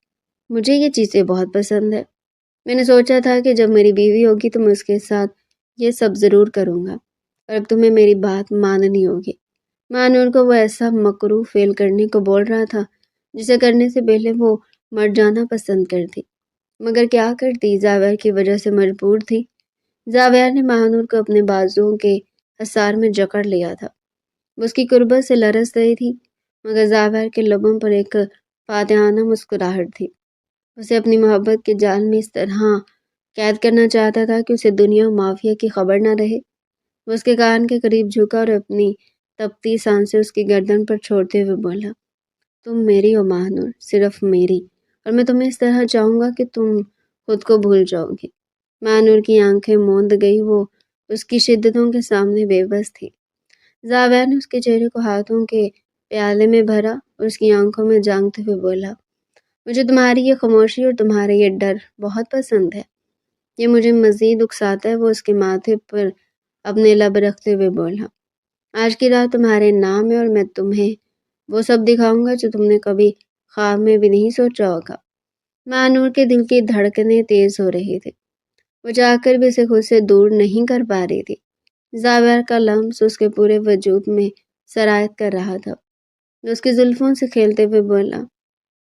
مجھے یہ چیزیں بہت پسند ہے۔ میں نے سوچا تھا کہ جب میری بیوی ہوگی تو میں اس کے ساتھ یہ سب ضرور کروں گا، اور اب تمہیں میری بات ماننی ہوگی۔ ماہنور کو وہ ایسا مکروہ فعل کرنے کو بول رہا تھا جسے کرنے سے پہلے وہ مر جانا پسند کرتی، مگر کیا کرتی، زاویہ کی وجہ سے مجبور تھی۔ زاویہ نے ماہنور کو اپنے بازوؤں کے حصار میں جکڑ لیا تھا۔ وہ اس کی قربت سے لرز رہی تھی، مگر زاویہ کے لبوں پر ایک فاتحانہ مسکراہٹ تھی۔ اسے اپنی محبت کے جال میں اس طرح قید کرنا چاہتا تھا کہ اسے دنیا و مافیا کی خبر نہ رہے۔ وہ اس کے کان کے قریب جھکا اور اپنی تپتی سانسیں اس کی گردن پر چھوڑتے ہوئے بولا، تم میری ہو ماہنور، صرف میری، اور میں تمہیں اس طرح چاہوں گا کہ تم خود کو بھول جاؤ گی۔ ماہنور کی آنکھیں موند گئی، وہ اس کی شدتوں کے سامنے بے بس تھی۔ زاویہ نے اس کے چہرے کو ہاتھوں کے پیالے میں بھرا اور اس کی آنکھوں میں جانگتے ہوئے بولا، مجھے تمہاری یہ خاموشی اور تمہارا یہ ڈر بہت پسند ہے، یہ مجھے مزید اکساتا ہے۔ وہ اس کے ماتھے پر اپنے لب رکھتے ہوئے بولا، آج کی رات تمہارے نام ہے اور میں تمہیں وہ سب دکھاؤں گا جو تم نے کبھی خواب میں بھی نہیں سوچا ہوگا۔ ماہنور کے دل کی دھڑکنیں تیز ہو رہی تھی، وہ چاہ کر بھی اسے خود سے دور نہیں کر پا رہی تھی۔ زاویہ کا لمس اس کے پورے وجود میں سرایت کر رہا تھا۔ وہ اس کی زلفوں سے کھیلتے ہوئے بولا،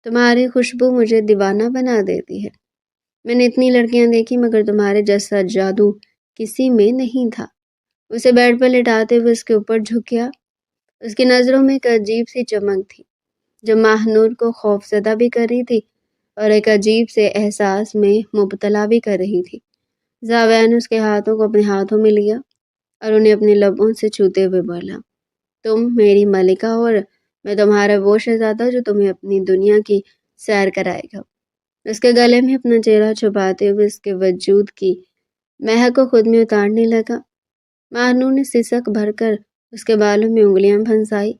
تمہاری خوشبو مجھے دیوانہ بنا دیتی ہے۔ میں نے اتنی لڑکیاں دیکھی مگر تمہارے جیسا جادو کسی میں نہیں تھا۔ اسے بیڈ پر لٹاتے ہوئے اس کے اوپر جھکیا۔ اس کی نظروں میں ایک عجیب سی چمک تھی جو ماہنور کو خوف زدہ بھی کر رہی تھی اور ایک عجیب سے احساس میں مبتلا بھی کر رہی تھی۔ زاویہ نے اس کے ہاتھوں کو اپنے ہاتھوں میں لیا اور انہیں اپنے لبوں سے چھوتے ہوئے بولا، تم میری ملکہ ہو اور میں تمہارا وہ شہزادہ جو تمہیں اپنی دنیا کی سیر کرائے گا۔ اس کے گلے میں اپنا چہرہ چھپاتے ہوئے اس کے وجود کی مہک کو خود میں اتارنے لگا۔ ماہنور نے سسک بھر کر اس کے بالوں میں انگلیاں پھنسائی۔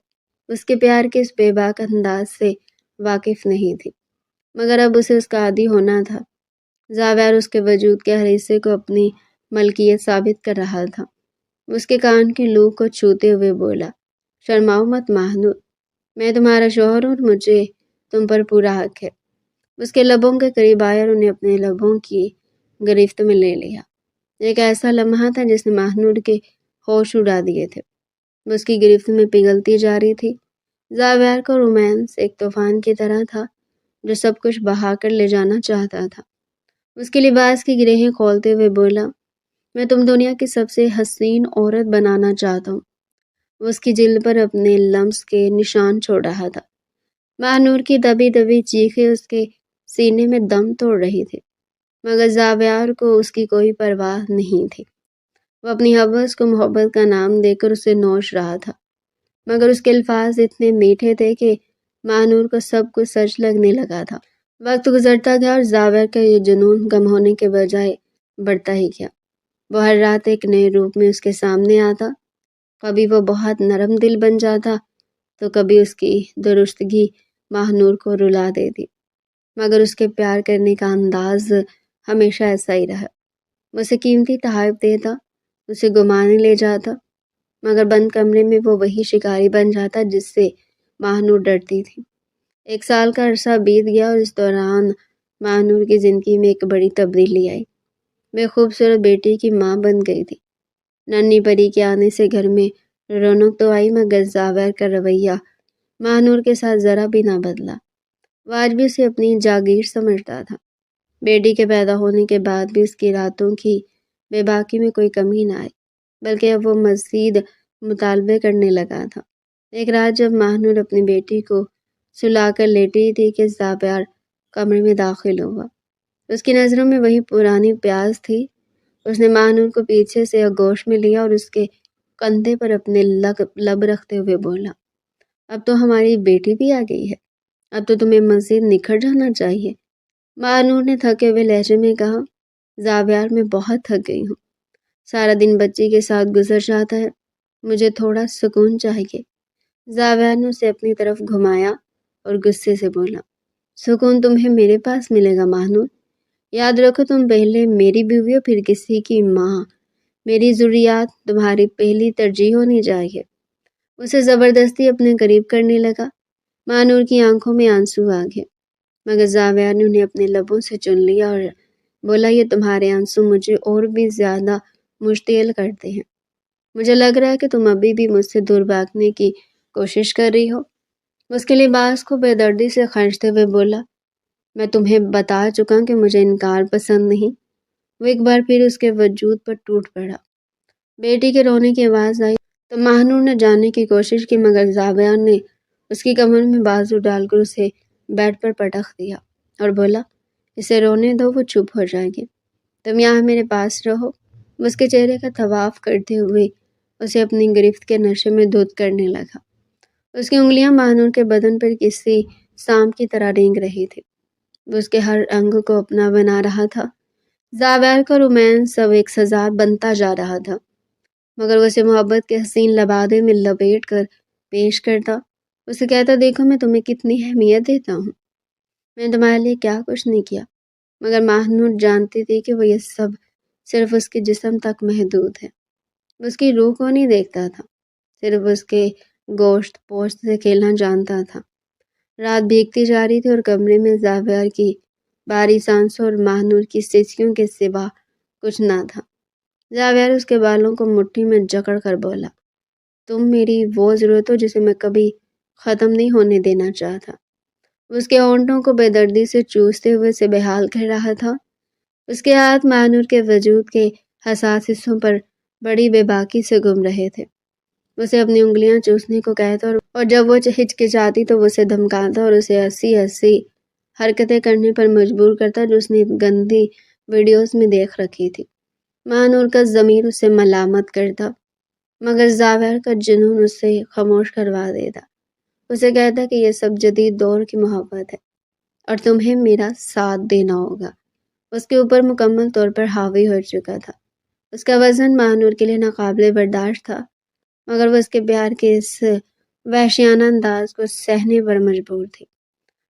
اس کے پیار کے اس بے باک انداز سے واقف نہیں تھی، مگر اب اسے اس کا عادی ہونا تھا۔ زاویہ اس کے وجود کے ہر حصے کو اپنی ملکیت ثابت کر رہا تھا۔ اس کے کان کی لو کو چھوتے ہوئے بولا، شرماؤ مت ماہنور، میں تمہارا شوہر ہوں اور مجھے تم پر پورا حق ہے۔ اس کے لبوں کے قریب آیا اور انہیں اپنے لبوں کی گرفت میں لے لیا۔ ایک ایسا لمحہ تھا جس نے ماہنور کے ہوش اڑا دیے تھے۔ وہ اس کی گرفت میں پگھلتی جا رہی تھی۔ زاویہ کا رومانس ایک طوفان کی طرح تھا جو سب کچھ بہا کر لے جانا چاہتا تھا۔ اس کے لباس کی گرہیں کھولتے ہوئے بولا، میں تم دنیا کی سب سے حسین عورت بنانا چاہتا ہوں۔ وہ اس کی جلد پر اپنے لمس کے نشان چھوڑ رہا تھا۔ ماہنور کی دبی دبی چیخیں اس کے سینے میں دم توڑ رہی تھی، مگر زاویہ کو اس کی کوئی پرواہ نہیں تھی۔ وہ اپنی حوث کو محبت کا نام دے کر اسے نوچ رہا تھا، مگر اس کے الفاظ اتنے میٹھے تھے کہ ماہنور کو سب کچھ سچ لگنے لگا تھا۔ وقت گزرتا گیا اور زاویہ کا یہ جنون کم ہونے کے بجائے بڑھتا ہی گیا۔ وہ ہر رات ایک نئے روپ میں اس کے سامنے آتا، کبھی وہ بہت نرم دل بن جاتا تو کبھی اس کی درستگی ماہنور کو رلا دیتی، مگر اس کے پیار کرنے کا انداز ہمیشہ ایسا ہی رہا۔ وہ اسے قیمتی تحائف دیتا، اسے گھمانے لے جاتا، مگر بند کمرے میں وہ وہی شکاری بن جاتا جس سے ماہنور ڈرتی تھی۔ 1 سال کا عرصہ بیت گیا اور اس دوران ماہنور کی زندگی میں ایک بڑی تبدیلی آئی۔ وہ خوبصورت بیٹی کی ماں بن گئی تھی۔ ننھی پری کے آنے سے گھر میں رونق تو آئی، مگر زاویہ کا رویہ ماہنور کے ساتھ ذرا بھی نہ بدلا۔ وہ آج بھی اسے اپنی جاگیر سمجھتا تھا۔ بیٹی کے پیدا ہونے کے بعد بھی اس کی راتوں کی بے باکی میں کوئی کمی نہ آئی، بلکہ اب وہ مزید مطالبے کرنے لگا تھا۔ ایک رات جب ماہنور اپنی بیٹی کو سلا کر لیٹی تھی کہ زاویہ کمرے میں داخل ہوا۔ اس کی نظروں میں وہی پرانی پیاس تھی۔ اس نے ماہنور کو پیچھے سے آغوش میں لیا اور اس کے کندھے پر اپنے لب رکھتے ہوئے بولا، اب تو ہماری بیٹی بھی آ گئی ہے، اب تو تمہیں مزید نکھر جانا چاہیے۔ ماہنور نے تھکے ہوئے لہجے میں کہا، زاویہ میں بہت تھک گئی ہوں، سارا دن بچی کے ساتھ گزر جاتا ہے، مجھے تھوڑا سکون چاہیے۔ زاویہ نے اسے اپنی طرف گھمایا اور غصے سے بولا، سکون تمہیں میرے پاس ملے گا ماہنور، یاد رکھو تم پہلے میری بیوی ہو پھر کسی کی ماں، میری ضروریات تمہاری پہلی ترجیح ہونی چاہیے۔ اسے زبردستی اپنے قریب کرنے لگا۔ ماہنور کی آنکھوں میں آنسو آ گئے، مگر زاویہ نے انہیں اپنے لبوں سے چن لیا اور بولا، یہ تمہارے آنسو مجھے اور بھی زیادہ مشتعل کرتے ہیں۔ مجھے لگ رہا ہے کہ تم ابھی بھی مجھ سے دور بھاگنے کی کوشش کر رہی ہو۔ اس کے لباس کو بے دردی سے کھینچتے ہوئے بولا، میں تمہیں بتا چکا کہ مجھے انکار پسند نہیں۔ وہ ایک بار پھر اس کے وجود پر ٹوٹ پڑا۔ بیٹی کے رونے کی آواز آئی تو ماہنور نے جانے کی کوشش کی، مگر زاویہ نے اس کی کمر میں بازو ڈال کر اسے بیڈ پر پٹخ دیا اور بولا، اسے رونے دو، وہ چپ ہو جائے گی، تم یہاں میرے پاس رہو۔ وہ اس کے چہرے کا طواف کرتے ہوئے اسے اپنی گرفت کے نشے میں دھت کرنے لگا۔ اس کی انگلیاں ماہنور کے بدن پر کسی سانپ کی طرح رینگ رہی تھی۔ وہ اس کے ہر انگ کو اپنا بنا رہا تھا۔ زاویار کا رومانس اب ایک سزا بنتا جا رہا تھا، مگر وہ اسے محبت کے حسین لبادے میں لپیٹ کر پیش کرتا۔ اسے کہتا، دیکھو میں تمہیں کتنی اہمیت دیتا ہوں، میں نے تمہارے لیے کیا کچھ نہیں کیا۔ مگر ماہنور جانتی تھی کہ وہ یہ سب صرف اس کے جسم تک محدود ہے۔ وہ اس کی روح کو نہیں دیکھتا تھا، صرف اس کے گوشت پوشت سے کھیلنا جانتا تھا۔ رات بھیگتی جا رہی تھی اور کمرے میں زاویار کی باری سانسوں اور ماہنور کی سسکیوں کے سوا کچھ نہ تھا۔ زاویار اس کے بالوں کو مٹھی میں جکڑ کر بولا، تم میری وہ ضرورت ہو جسے میں کبھی ختم نہیں ہونے دینا چاہتا۔ اس کے ہونٹوں کو بے دردی سے چوستے ہوئے اسے بحال کر رہا تھا۔ اس کے ہاتھ ماہنور کے وجود کے حساس حصوں پر بڑی بے باکی سے گم رہے تھے۔ اسے اپنی انگلیاں چوسنے کو کہتا اور جب وہ ہچکچاتی تو وہ اسے دھمکاتا اور اسے ایسی حرکتیں کرنے پر مجبور کرتا جو اس نے گندی ویڈیوز میں دیکھ رکھی تھی۔ ماہنور کا ضمیر اسے ملامت کرتا، مگر زاویار کا جنون اسے خاموش کروا دیتا۔ اسے کہتا کہ یہ سب جدید دور کی محبت ہے اور تمہیں میرا ساتھ دینا ہوگا۔ اس کے اوپر مکمل طور پر حاوی ہو چکا تھا۔ اس کا وزن ماہنور کے لیے ناقابل برداشت تھا، مگر وہ اس کے پیار کے اس وحشیانہ انداز کو سہنے پر مجبور تھی۔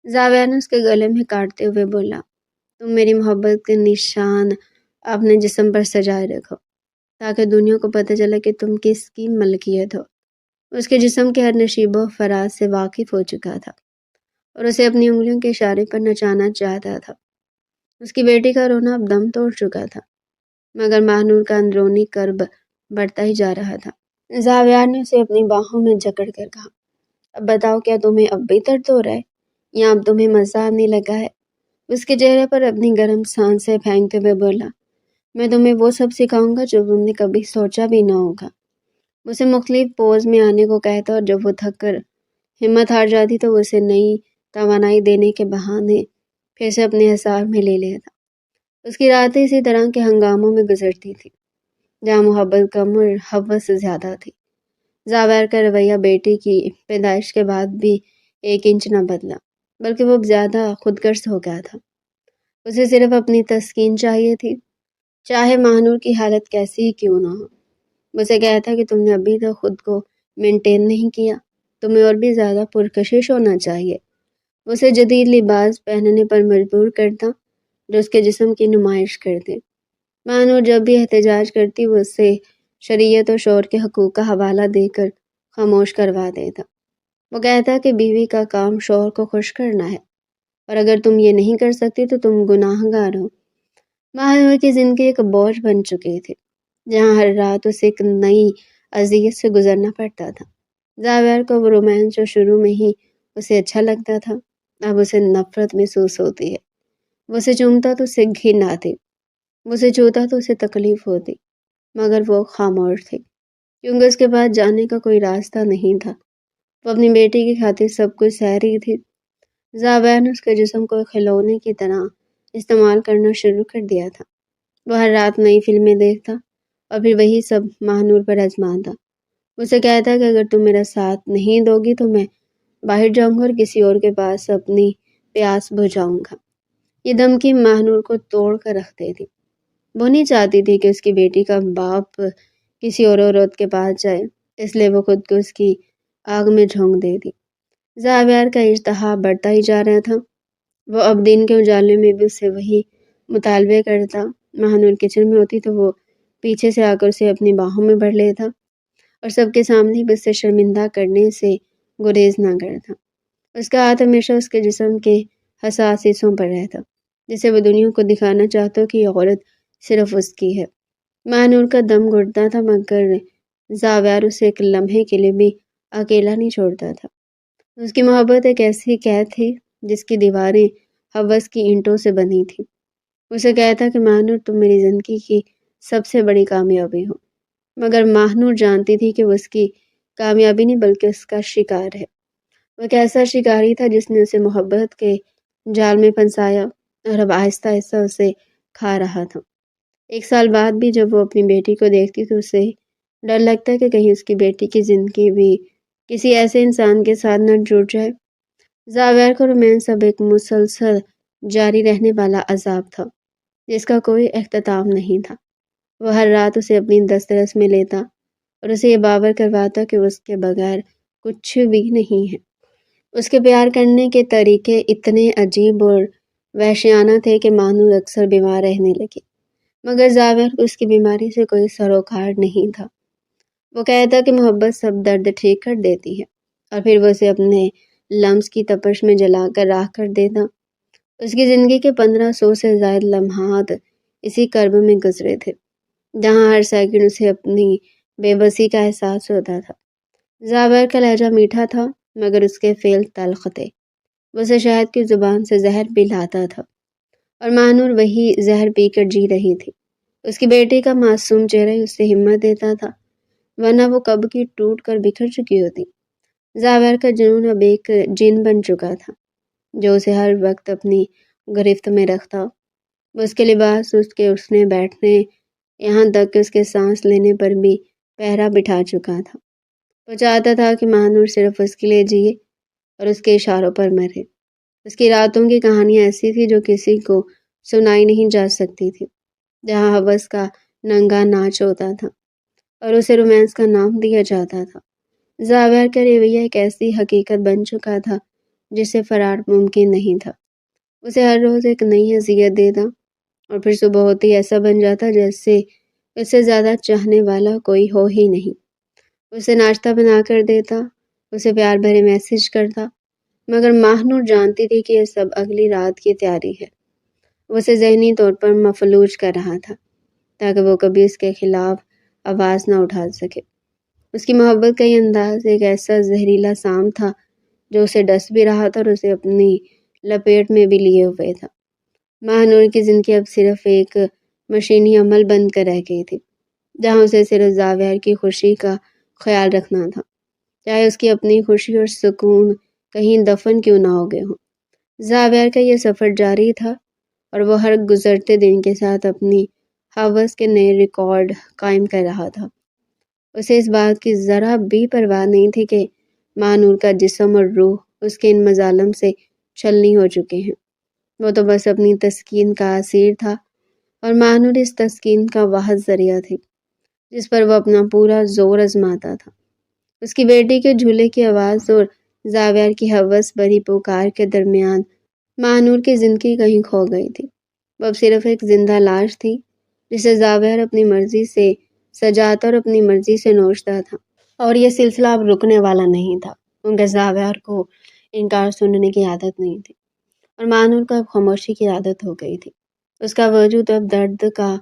زاویار نے اس کے گلے میں کاٹتے ہوئے بولا، تم میری محبت کے نشان اپنے جسم پر سجائے رکھو تاکہ دنیا کو پتہ چلے کہ تم کس کی ملکیت ہو۔ اس کے جسم کے ہر نشیب و فراز سے واقف ہو چکا تھا اور اسے اپنی انگلیوں کے اشارے پر نچانا چاہتا تھا۔ اس کی بیٹی کا رونا اب دم توڑ چکا تھا، مگر ماہنور کا اندرونی کرب بڑھتا ہی جا رہا تھا۔ زاویار نے اسے اپنی باہوں میں جکڑ کر کہا، اب بتاؤ کیا تمہیں اب بھی درد ہو رہا ہے یا اب تمہیں مزہ آنے لگا ہے؟ اس کے چہرے پر اپنی گرم سانسیں پھینکتے ہوئے بولا، میں تمہیں وہ سب سکھاؤں گا جو تم نے کبھی سوچا بھی نہ ہوگا۔ اسے مختلف پوز میں آنے کو کہتا اور جب وہ تھک کر ہمت ہار جاتی تو وہ اسے نئی توانائی دینے کے بہانے پھر سے اپنے حصار میں لے لیتا۔ اس کی راتیں اسی طرح کے ہنگاموں میں گزرتی تھی جہاں محبت کم اور ہوس زیادہ تھی۔ زاویار کا رویہ بیٹی کی پیدائش کے بعد بھی 1 انچ نہ بدلا، بلکہ وہ اب زیادہ خود غرض ہو گیا تھا۔ اسے صرف اپنی تسکین چاہیے تھی، چاہے ماہنور کی حالت کیسی ہی کیوں نہ ہو۔ اسے کہتا کہ تم نے ابھی تک خود کو مینٹین نہیں کیا، تمہیں اور بھی زیادہ پرکشش ہونا چاہیے۔ اسے جدید لباس پہننے پر مجبور کرتا جو اس کے جسم کی نمائش کرتے۔ ماہنور جب بھی احتجاج کرتی وہ اسے شریعت و شور کے حقوق کا حوالہ دے کر خاموش کروا دیتا۔ وہ کہتا کہ بیوی کا کام شوہر کو خوش کرنا ہے اور اگر تم یہ نہیں کر سکتی تو تم گناہ گار ہو۔ ماہنور کی زندگی ایک بوجھ بن چکی تھی جہاں ہر رات اسے ایک نئی اذیت سے گزرنا پڑتا تھا۔ زاویار کو وہ رومانس جو شروع میں ہی اسے اچھا لگتا تھا اب اسے نفرت محسوس ہوتی ہے۔ وہ اسے چومتا تو اسے گھن آتی، وہ اسے چھوتا تو اسے تکلیف ہوتی، مگر وہ خاموش تھی کیونکہ اس کے پاس جانے کا کوئی راستہ نہیں تھا۔ وہ اپنی بیٹی کی خاطر سب کچھ سہ رہی تھی۔ زاویار نے اس کے جسم کو ایک کھلونے کی طرح استعمال کرنا شروع کر دیا تھا۔ وہ ہر رات نئی فلمیں دیکھتا اور پھر وہی سب ماہنور پر آزماتا۔ اسے کہتا کہ اگر تم میرا ساتھ نہیں دو گی تو میں باہر جاؤں گا اور کسی اور کے پاس اپنی پیاس بجھاؤں گا۔ یہ دھمکی ماہنور کو توڑ کر رکھ دیتی۔ وہ نہیں چاہتی تھی کہ اس کی بیٹی کا باپ کسی اور عورت کے پاس جائے، اس لیے وہ خود کو اس کی آگ میں جھونک دیتی۔ زاویار کا اشتہا بڑھتا ہی جا رہا تھا۔ وہ اب دن کے اجالے میں بھی اسے وہی مطالبے کرتا۔ ماہنور کچن میں ہوتی تو وہ پیچھے سے آ کر اسے اپنی باہوں میں بھر لیتا اور سب کے سامنے بھی اسے شرمندہ کرنے سے گریز نہ کرتا۔ اس کا ہاتھ ہمیشہ اس کے جسم کے حساس حصوں پر رہتا جسے وہ دنیا کو دکھانا چاہتا کہ یہ عورت صرف اس کی ہے۔ ماہنور کا دم گھٹتا تھا مگر زاویار اسے ایک لمحے کے لیے بھی اکیلا نہیں چھوڑتا تھا۔ اس کی محبت ایک ایسی قید تھی جس کی دیواریں ہوس کی اینٹوں سے بنی تھی۔ اسے کہتا کہ ماہنور تم میری زندگی کی سب سے بڑی کامیابی ہو، مگر ماہنور جانتی تھی کہ وہ اس کی کامیابی نہیں بلکہ اس کا شکار ہے۔ وہ ایک ایسا شکاری تھا جس نے اسے محبت کے جال میں پھنسایا اور اب آہستہ آہستہ اسے کھا رہا تھا۔ 1 سال بعد بھی جب وہ اپنی بیٹی کو دیکھتی تو اسے ڈر لگتا کہ کہیں اس کی بیٹی کی زندگی بھی کسی ایسے انسان کے ساتھ نہ جڑ جائے۔ زاویار کا رومانس اب ایک مسلسل جاری رہنے والا عذاب تھا جس کا کوئی اختتام نہیں تھا۔ وہ ہر رات اسے اپنی دسترس میں لیتا اور اسے یہ باور کرواتا کہ اس کے بغیر کچھ بھی نہیں ہے۔ اس کے پیار کرنے کے طریقے اتنے عجیب اور وحشیانہ تھے کہ مانور اکثر بیمار رہنے لگی، مگر زاور کو اس کی بیماری سے کوئی سروکار نہیں تھا۔ وہ کہتا کہ محبت سب درد ٹھیک کر دیتی ہے، اور پھر وہ اسے اپنے لمس کی تپش میں جلا کر راکھ کر دیتا۔ اس کی زندگی کے 1500 سے زائد لمحات اسی کرب میں گزرے تھے، جہاں ہر سیکنڈ اسے اپنی بے بسی کا احساس ہوتا تھا۔ زاور کا لہجہ میٹھا تھا مگر اس کے فعل تلخ تھے۔ وہ اسے شہد کی زبان سے زہر پلاتا تھا اور مانور وہی زہر پی کر جی رہی تھی۔ اس کی بیٹی کا معصوم چہرہ ہی اسے ہمت دیتا تھا، ورنہ وہ کب کی ٹوٹ کر بکھر چکی ہوتی۔ زاور کا جنون اب ایک جن بن چکا تھا جو اسے ہر وقت اپنی گرفت میں رکھتا۔ وہ اس کے لباس، اس کے اٹھنے بیٹھنے، یہاں تک کہ اس کے سانس لینے پر بھی پہرا بٹھا چکا تھا۔ وہ چاہتا تھا کہ مانور صرف اس کے لیے جیے اور اس کے اشاروں پر مرے۔ اس کی راتوں کی کہانیاں ایسی تھی جو کسی کو سنائی نہیں جا سکتی تھی، جہاں ہوس کا ننگا ناچ ہوتا تھا اور اسے رومانس کا نام دیا جاتا تھا۔ زاور کا رویہ ایک ایسی حقیقت بن چکا تھا جس سے فرار ممکن نہیں تھا۔ اسے ہر روز ایک نئی اذیت دیتا اور پھر صبح ہوتی ایسا بن جاتا جیسے اس سے زیادہ چاہنے والا کوئی ہو ہی نہیں۔ اسے ناشتہ بنا کر دیتا، اسے پیار بھرے میسج کرتا، مگر ماہنور جانتی تھی کہ یہ سب اگلی رات کی تیاری ہے۔ وہ اسے ذہنی طور پر مفلوج کر رہا تھا تاکہ وہ کبھی اس کے خلاف آواز نہ اٹھا سکے۔ اس کی محبت کا یہ انداز ایک ایسا زہریلا سام تھا جو اسے ڈس بھی رہا تھا اور اسے اپنی لپیٹ میں بھی لیے ہوئے تھا۔ ماہنور کی زندگی اب صرف ایک مشینی عمل بن کر رہ گئی تھی، جہاں اسے صرف زاور کی خوشی کا خیال رکھنا تھا، چاہے اس کی اپنی خوشی اور سکون کہیں دفن کیوں نہ ہو گئے ہوں۔ زاور کا یہ سفر جاری تھا اور وہ ہر گزرتے دن کے ساتھ اپنی ہوس کے نئے ریکارڈ قائم کر رہا تھا۔ اسے اس بات کی ذرا بھی پرواہ نہیں تھی کہ مانور کا جسم اور روح اس کے ان مظالم سے چھلنی ہو چکے ہیں۔ وہ تو بس اپنی تسکین کا اسیر تھا اور مانور اس تسکین کا واحد ذریعہ تھی جس پر وہ اپنا پورا زور آزماتا تھا۔ اس کی بیٹی کے جھولے کی آواز اور زاور کی ہوس بھری پکار کے درمیان مانور کی زندگی کہیں کھو گئی تھی۔ وہ اب صرف ایک زندہ لاش تھی جسے زاور اپنی مرضی سے سجاتا اور اپنی مرضی سے نوچتا تھا، اور یہ سلسلہ اب رکنے والا نہیں تھا کیونکہ زاور کو انکار سننے کی عادت نہیں تھی اور مانور کو اب خاموشی کی عادت ہو گئی تھی۔ اس کا وجود اب درد کا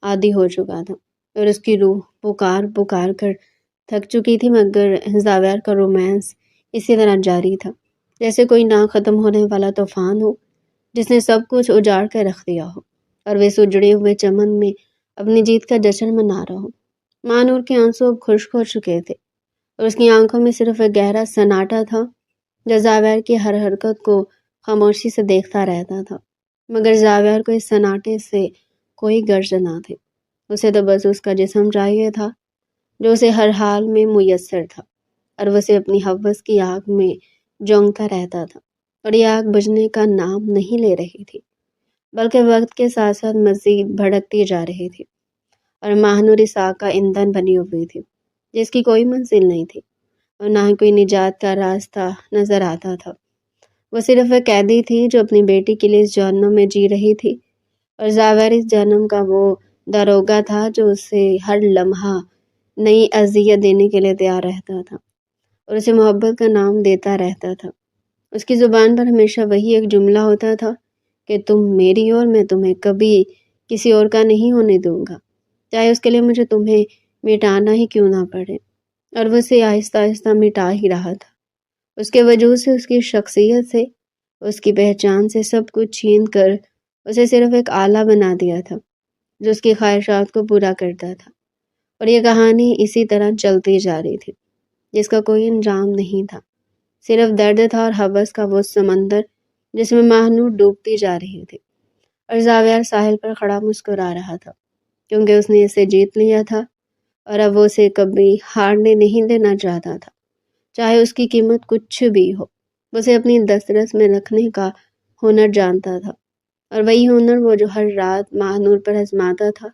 عادی ہو چکا تھا اور اس کی روح پکار پکار کر تھک چکی تھی، مگر زاور کا رومانس اسی طرح جاری تھا جیسے کوئی نہ ختم ہونے والا طوفان ہو جس نے سب کچھ اجاڑ کر رکھ دیا ہو اور وہ اس اجڑے ہوئے چمن میں اپنی جیت کا جشن منا رہا ہو۔ مانور کے آنسو اب خشک ہو چکے تھے اور اس کی آنکھوں میں صرف ایک گہرا سناٹا تھا جو زاور کی ہر حرکت کو خاموشی سے دیکھتا رہتا تھا، مگر زاور کو اس سناٹے سے کوئی غرض نہ تھی۔ اسے تو بس اس کا جسم چاہیے تھا جو اسے ہر حال میں میسر تھا، اور وہ اسے اپنی ہوس کی آگ میں جونگتا رہتا تھا، اور یہ آگ بجھنے کا نام نہیں لے رہی تھی بلکہ وقت کے ساتھ ساتھ مزید بھڑکتی جا رہی تھی، اور ماہنور اس آگ کا ایندھن بنی ہوئی تھی جس کی کوئی منزل نہیں تھی اور نہ ہی کوئی نجات کا راستہ نظر آتا تھا۔ وہ صرف ایک قیدی تھی جو اپنی بیٹی کے لیے اس جہنم میں جی رہی تھی، اور زاور اس جہنم کا وہ داروغہ تھا جو اسے ہر لمحہ نئی اذیت دینے کے لیے تیار رہتا تھا اور اسے محبت کا نام دیتا رہتا تھا۔ اس کی زبان پر ہمیشہ وہی ایک جملہ ہوتا تھا کہ تم میری اور میں تمہیں کبھی کسی اور کا نہیں ہونے دوں گا، چاہے اس کے لیے مجھے تمہیں مٹانا ہی کیوں نہ پڑے۔ اور وہ اسے آہستہ آہستہ مٹا ہی رہا تھا۔ اس کے وجود سے، اس کی شخصیت سے، اس کی پہچان سے سب کچھ چھین کر اسے صرف ایک آلہ بنا دیا تھا جو اس کی خواہشات کو پورا کرتا تھا، اور یہ کہانی اسی طرح چلتی جا رہی تھی جس کا کوئی انجام نہیں تھا، صرف درد تھا اور ہوس کا وہ سمندر جس میں ماہنور ڈوبتی جا رہی تھی، اور زاور ساحل پر کھڑا مسکرا رہا تھا کیونکہ اس نے اسے جیت لیا تھا اور اب وہ اسے کبھی ہارنے نہیں دینا چاہتا تھا، چاہے اس کی قیمت کچھ بھی ہو۔ وہ اسے اپنی دسترس میں رکھنے کا ہنر جانتا تھا اور وہی ہنر وہ جو ہر رات ماہنور پر آزماتا تھا،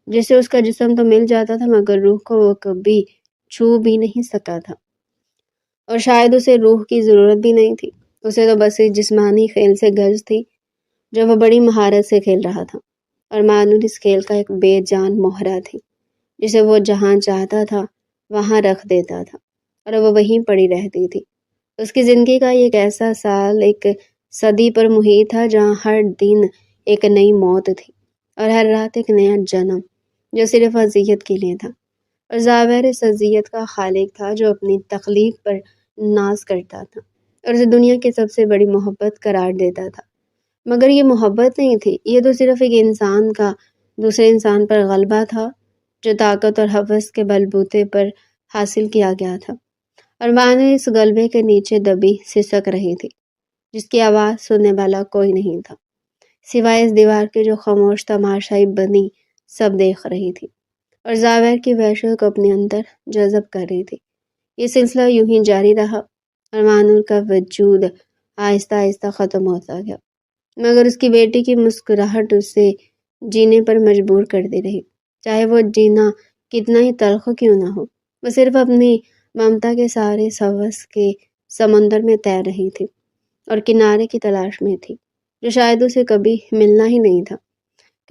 جسے اس کا جسم تو مل جاتا تھا مگر روح کو وہ کبھی چھو بھی نہیں سکا تھا، اور شاید اسے روح کی ضرورت بھی نہیں تھی۔ اسے تو بس اس جسمانی کھیل سے غرض تھی جو وہ بڑی مہارت سے کھیل رہا تھا، اور ماہنور اس کھیل کا ایک بے جان مہرہ تھی جسے وہ جہاں چاہتا تھا وہاں رکھ دیتا تھا اور وہ وہیں پڑی رہتی تھی۔ اس کی زندگی کا ایک ایسا سال ایک صدی پر محیط تھا جہاں ہر دن ایک نئی موت تھی اور ہر رات ایک نیا جنم جو صرف اذیت کے لیے تھا، اور زاویر اس اذیت کا خالق تھا جو اپنی تخلیق پر ناز کرتا تھا اور اسے دنیا کی سب سے بڑی محبت قرار دیتا تھا۔ مگر یہ محبت نہیں تھی، یہ تو صرف ایک انسان کا دوسرے انسان پر غلبہ تھا جو طاقت اور ہوس کے بلبوتے پر حاصل کیا گیا تھا، اور معنی اس غلبے کے نیچے دبی سسک رہی تھی جس کی آواز سننے والا کوئی نہیں تھا سوائے اس دیوار کے جو خاموش تماشائی بنی سب دیکھ رہی تھی اور زاویر کی وحشت کو اپنے اندر جذب کر رہی تھی۔ یہ سلسلہ یوں ہی جاری رہا اور مانور کا وجود آہستہ آہستہ ختم ہوتا گیا، مگر اس کی بیٹی کی مسکراہٹ اسے جینے پر مجبور کر دے رہی، چاہے وہ جینا کتنا ہی تلخ کیوں نہ ہو۔ وہ صرف اپنی ممتا کے سارے ہوس کے سمندر میں تیر رہی تھی اور کنارے کی تلاش میں تھی جو شاید اسے کبھی ملنا ہی نہیں تھا،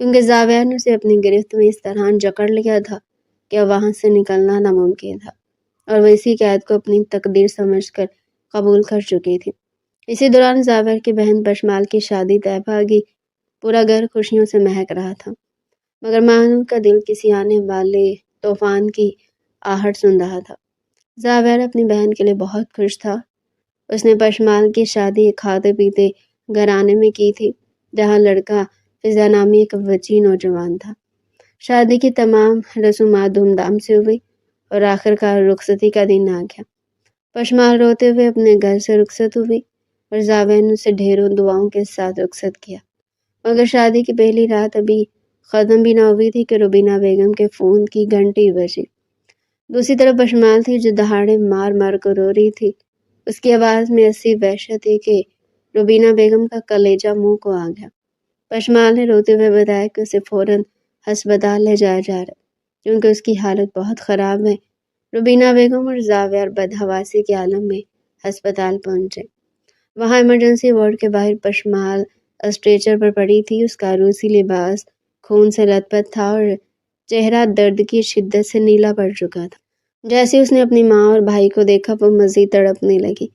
کیونکہ زاویر نے اسے اپنی گرفت میں اس طرح جکڑ لیا تھا کہ وہاں سے نکلنا ناممکن تھا، اور وہ اسی قید کو اپنی تقدیر سمجھ کر قبول کر چکی تھی۔ اسی دوران زاویر کی بہن پشمال کی شادی طے پا گئی، پورا گھر خوشیوں سے مہک رہا تھا، مگر مانور کا دل کسی آنے والے طوفان کی آہٹ سن رہا تھا۔ زاویر اپنی بہن کے لیے بہت خوش تھا۔ اس نے پشمال کی شادی ایک کھاتے پیتے گھرانے میں کی تھی جہاں لڑکا فضا نامی ایک وچی نوجوان تھا۔ شادی کی تمام رسومات دھوم دھام سے ہوئی اور آخر کار رخصتی کا دن آ گیا۔ پشمال روتے ہوئے اپنے گھر سے رخصت ہوئی اور زاویر نے اسے ڈھیروں دعاؤں کے ساتھ رخصت کیا، مگر شادی کی پہلی رات ابھی ختم بھی نہ ہوئی تھی کہ روبینہ بیگم کے فون کی گھنٹی بجی۔ دوسری طرف پشمال تھی جو دہاڑے مار مار کر رو رہی تھی۔ اس کی آواز میں ایسی وحشت تھی کہ روبینہ بیگم کا کلیجہ منہ کو آ گیا۔ پشمال نے روتے ہوئے بتایا کہ اسے فوراً ہسپتال لے جایا جا رہا ہے کیونکہ اس کی حالت بہت خراب ہے۔ روبینہ بیگم اور زاویر بدحواسی کے عالم میں ہسپتال پہنچے۔ وہاں ایمرجنسی وارڈ کے باہر پشمال اسٹریچر پر پڑی تھی۔ اس کا روسی لباس خون سے لت پت تھا اور چہرہ درد کی شدت سے نیلا پڑ چکا تھا۔ جیسے اس نے اپنی ماں اور بھائی کو دیکھا وہ مزید تڑپنے لگی۔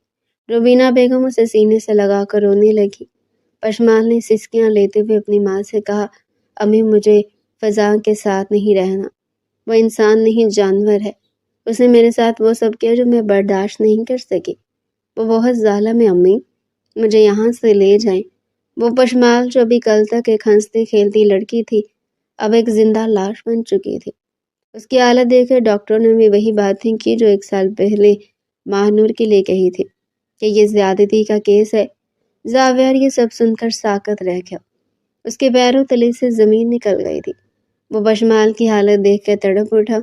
روبینہ بیگم اسے سینے سے لگا کر رونے لگی۔ پشمال نے سسکیاں لیتے ہوئے اپنی ماں سے کہا، امی مجھے فضا کے ساتھ نہیں رہنا، وہ انسان نہیں جانور ہے، اس نے میرے ساتھ وہ سب کیا جو میں برداشت نہیں کر سکی، وہ بہت ظالم ہے امی، مجھے یہاں سے لے جائیں۔ وہ پشمال جو ابھی کل تک ایک ہنستی کھیلتی لڑکی تھی اب ایک زندہ لاش بن چکی تھی۔ اس کی حالت دیکھ کر ڈاکٹروں نے بھی وہی باتیں کی جو 1 سال پہلے ماہنور کے لیے کہی تھی کہ یہ زیادتی کا کیس ہے۔ زاویر یہ سب سن کر ساکت رہ گیا، اس کے پیروں تلے سے زمین نکل گئی تھی۔ وہ پشمال کی حالت دیکھ کر تڑپ اٹھا،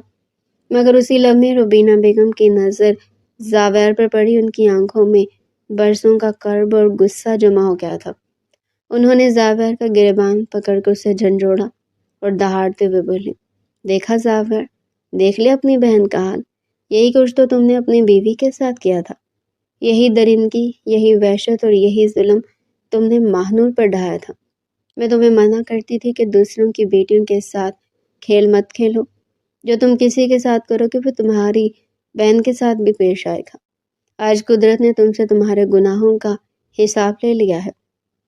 مگر اسی لمحے روبینہ بیگم کی نظر زاویر پر پڑی۔ ان کی آنکھوں میں برسوں کا کرب اور غصہ جمع ہو گیا تھا۔ انہوں نے زاویر کا گریبان پکڑ کر اسے جھنجھوڑا اور دہاڑتے ہوئے بولی، دیکھا زاویر، دیکھ لے اپنی بہن کا حال، یہی کچھ تو تم نے اپنی بیوی کے ساتھ کیا تھا، یہی درندگی، یہی وحشت اور یہی ظلم تم نے ماہنور پر ڈھایا تھا۔ میں تمہیں منع کرتی تھی کہ دوسروں کی بیٹیوں کے ساتھ کھیل مت کھیلو، جو تم کسی کے ساتھ کرو گے وہ تمہاری بہن کے ساتھ بھی پیش آئے گا۔ آج قدرت نے تم سے تمہارے گناہوں کا حساب لے لیا ہے۔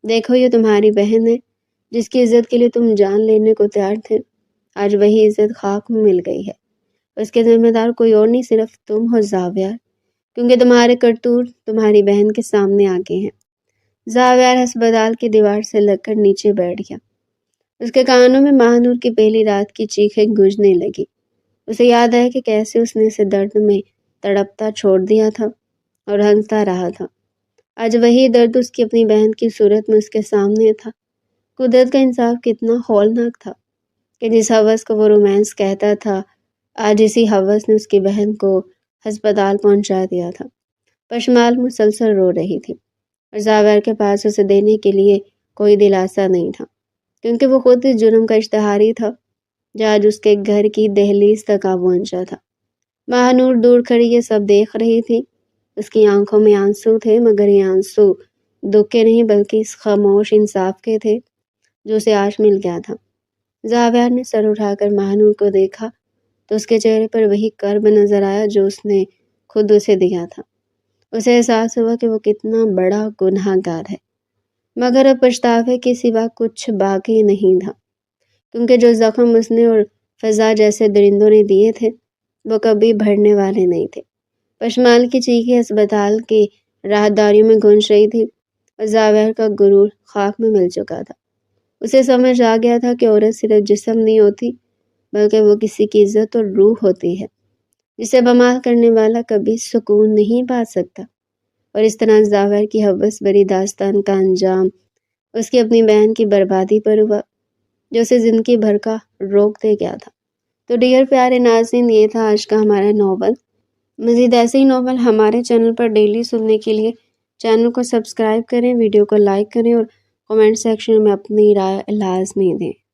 دیکھو یہ تمہاری بہن ہے جس کی عزت کے لیے تم جان لینے کو تیار تھے، آج وہی عزت خاک میں مل گئی ہے۔ اس کے ذمہ دار کوئی اور نہیں، صرف تم ہو زاویر، کیونکہ تمہارے کرتوت تمہاری بہن کے سامنے آ گئے ہیں۔ زاویر ہسپتال کی دیوار سے لگ کر نیچے بیٹھ گیا۔ اس کے کانوں میں ماہنور کی پہلی رات کی چیخیں گونجنے لگی۔ اسے یاد آیا کہ کیسے اس نے اسے درد میں تڑپتا چھوڑ دیا تھا اور ہنستا رہا تھا۔ آج وہی درد اس کی اپنی بہن کی صورت میں اس کے سامنے تھا۔ قدرت کا انصاف کتنا ہولناک تھا کہ جس ہوس کو وہ رومانس کہتا تھا، آج اسی ہوس نے اس کی بہن کو ہسپتال پہنچا دیا تھا۔ پشمال مسلسل رو رہی تھی اور زاویر کے پاس اسے دینے کے لیے کوئی دلاسا نہیں تھا، کیونکہ وہ خود اس جرم کا اشتہاری تھا جو آج اس کے گھر کی دہلیز تک آ پہنچا تھا۔ ماہنور دور کھڑی یہ سب دیکھ رہی تھی۔ اس کی آنکھوں میں آنسو تھے، مگر یہ آنسو دکھ کے نہیں بلکہ اس خاموش انصاف کے تھے جو اسے آج مل گیا تھا۔ زاویہ نے سر اٹھا کر ماہنور کو دیکھا تو اس کے چہرے پر وہی کرب نظر آیا جو اس نے خود اسے دیا تھا۔ اسے احساس ہوا کہ وہ کتنا بڑا گناہ گار ہے، مگر اب پچھتاوے کے سوا کچھ باقی نہیں تھا، کیونکہ جو زخم اس نے اور فضا جیسے درندوں نے دیے تھے وہ کبھی بھرنے والے نہیں تھے۔ پشمال کی چیخیں اسپتال کی راہداریوں میں گونج رہی تھی اور زاویہ کا غرور خاک میں مل چکا تھا۔ اسے سمجھ آ گیا تھا کہ عورت صرف جسم نہیں ہوتی بلکہ وہ کسی کی عزت اور روح ہوتی ہے جسے بمال کرنے والا کبھی سکون نہیں پا سکتا۔ اور اس طرح زاویہ کی ہوس بری داستان کا انجام اس کی اپنی بہن کی بربادی پر ہوا جو اسے زندگی بھر کا روک دے گیا تھا۔ تو ڈیئر پیارے ناظرین، یہ تھا آج کا ہمارا ناول۔ مزید ایسے ہی ناول ہمارے چینل پر ڈیلی سننے کے لیے چینل کو سبسکرائب کریں، ویڈیو کو لائک کریں اور کمنٹ سیکشن میں اپنی رائے لازمی دیں۔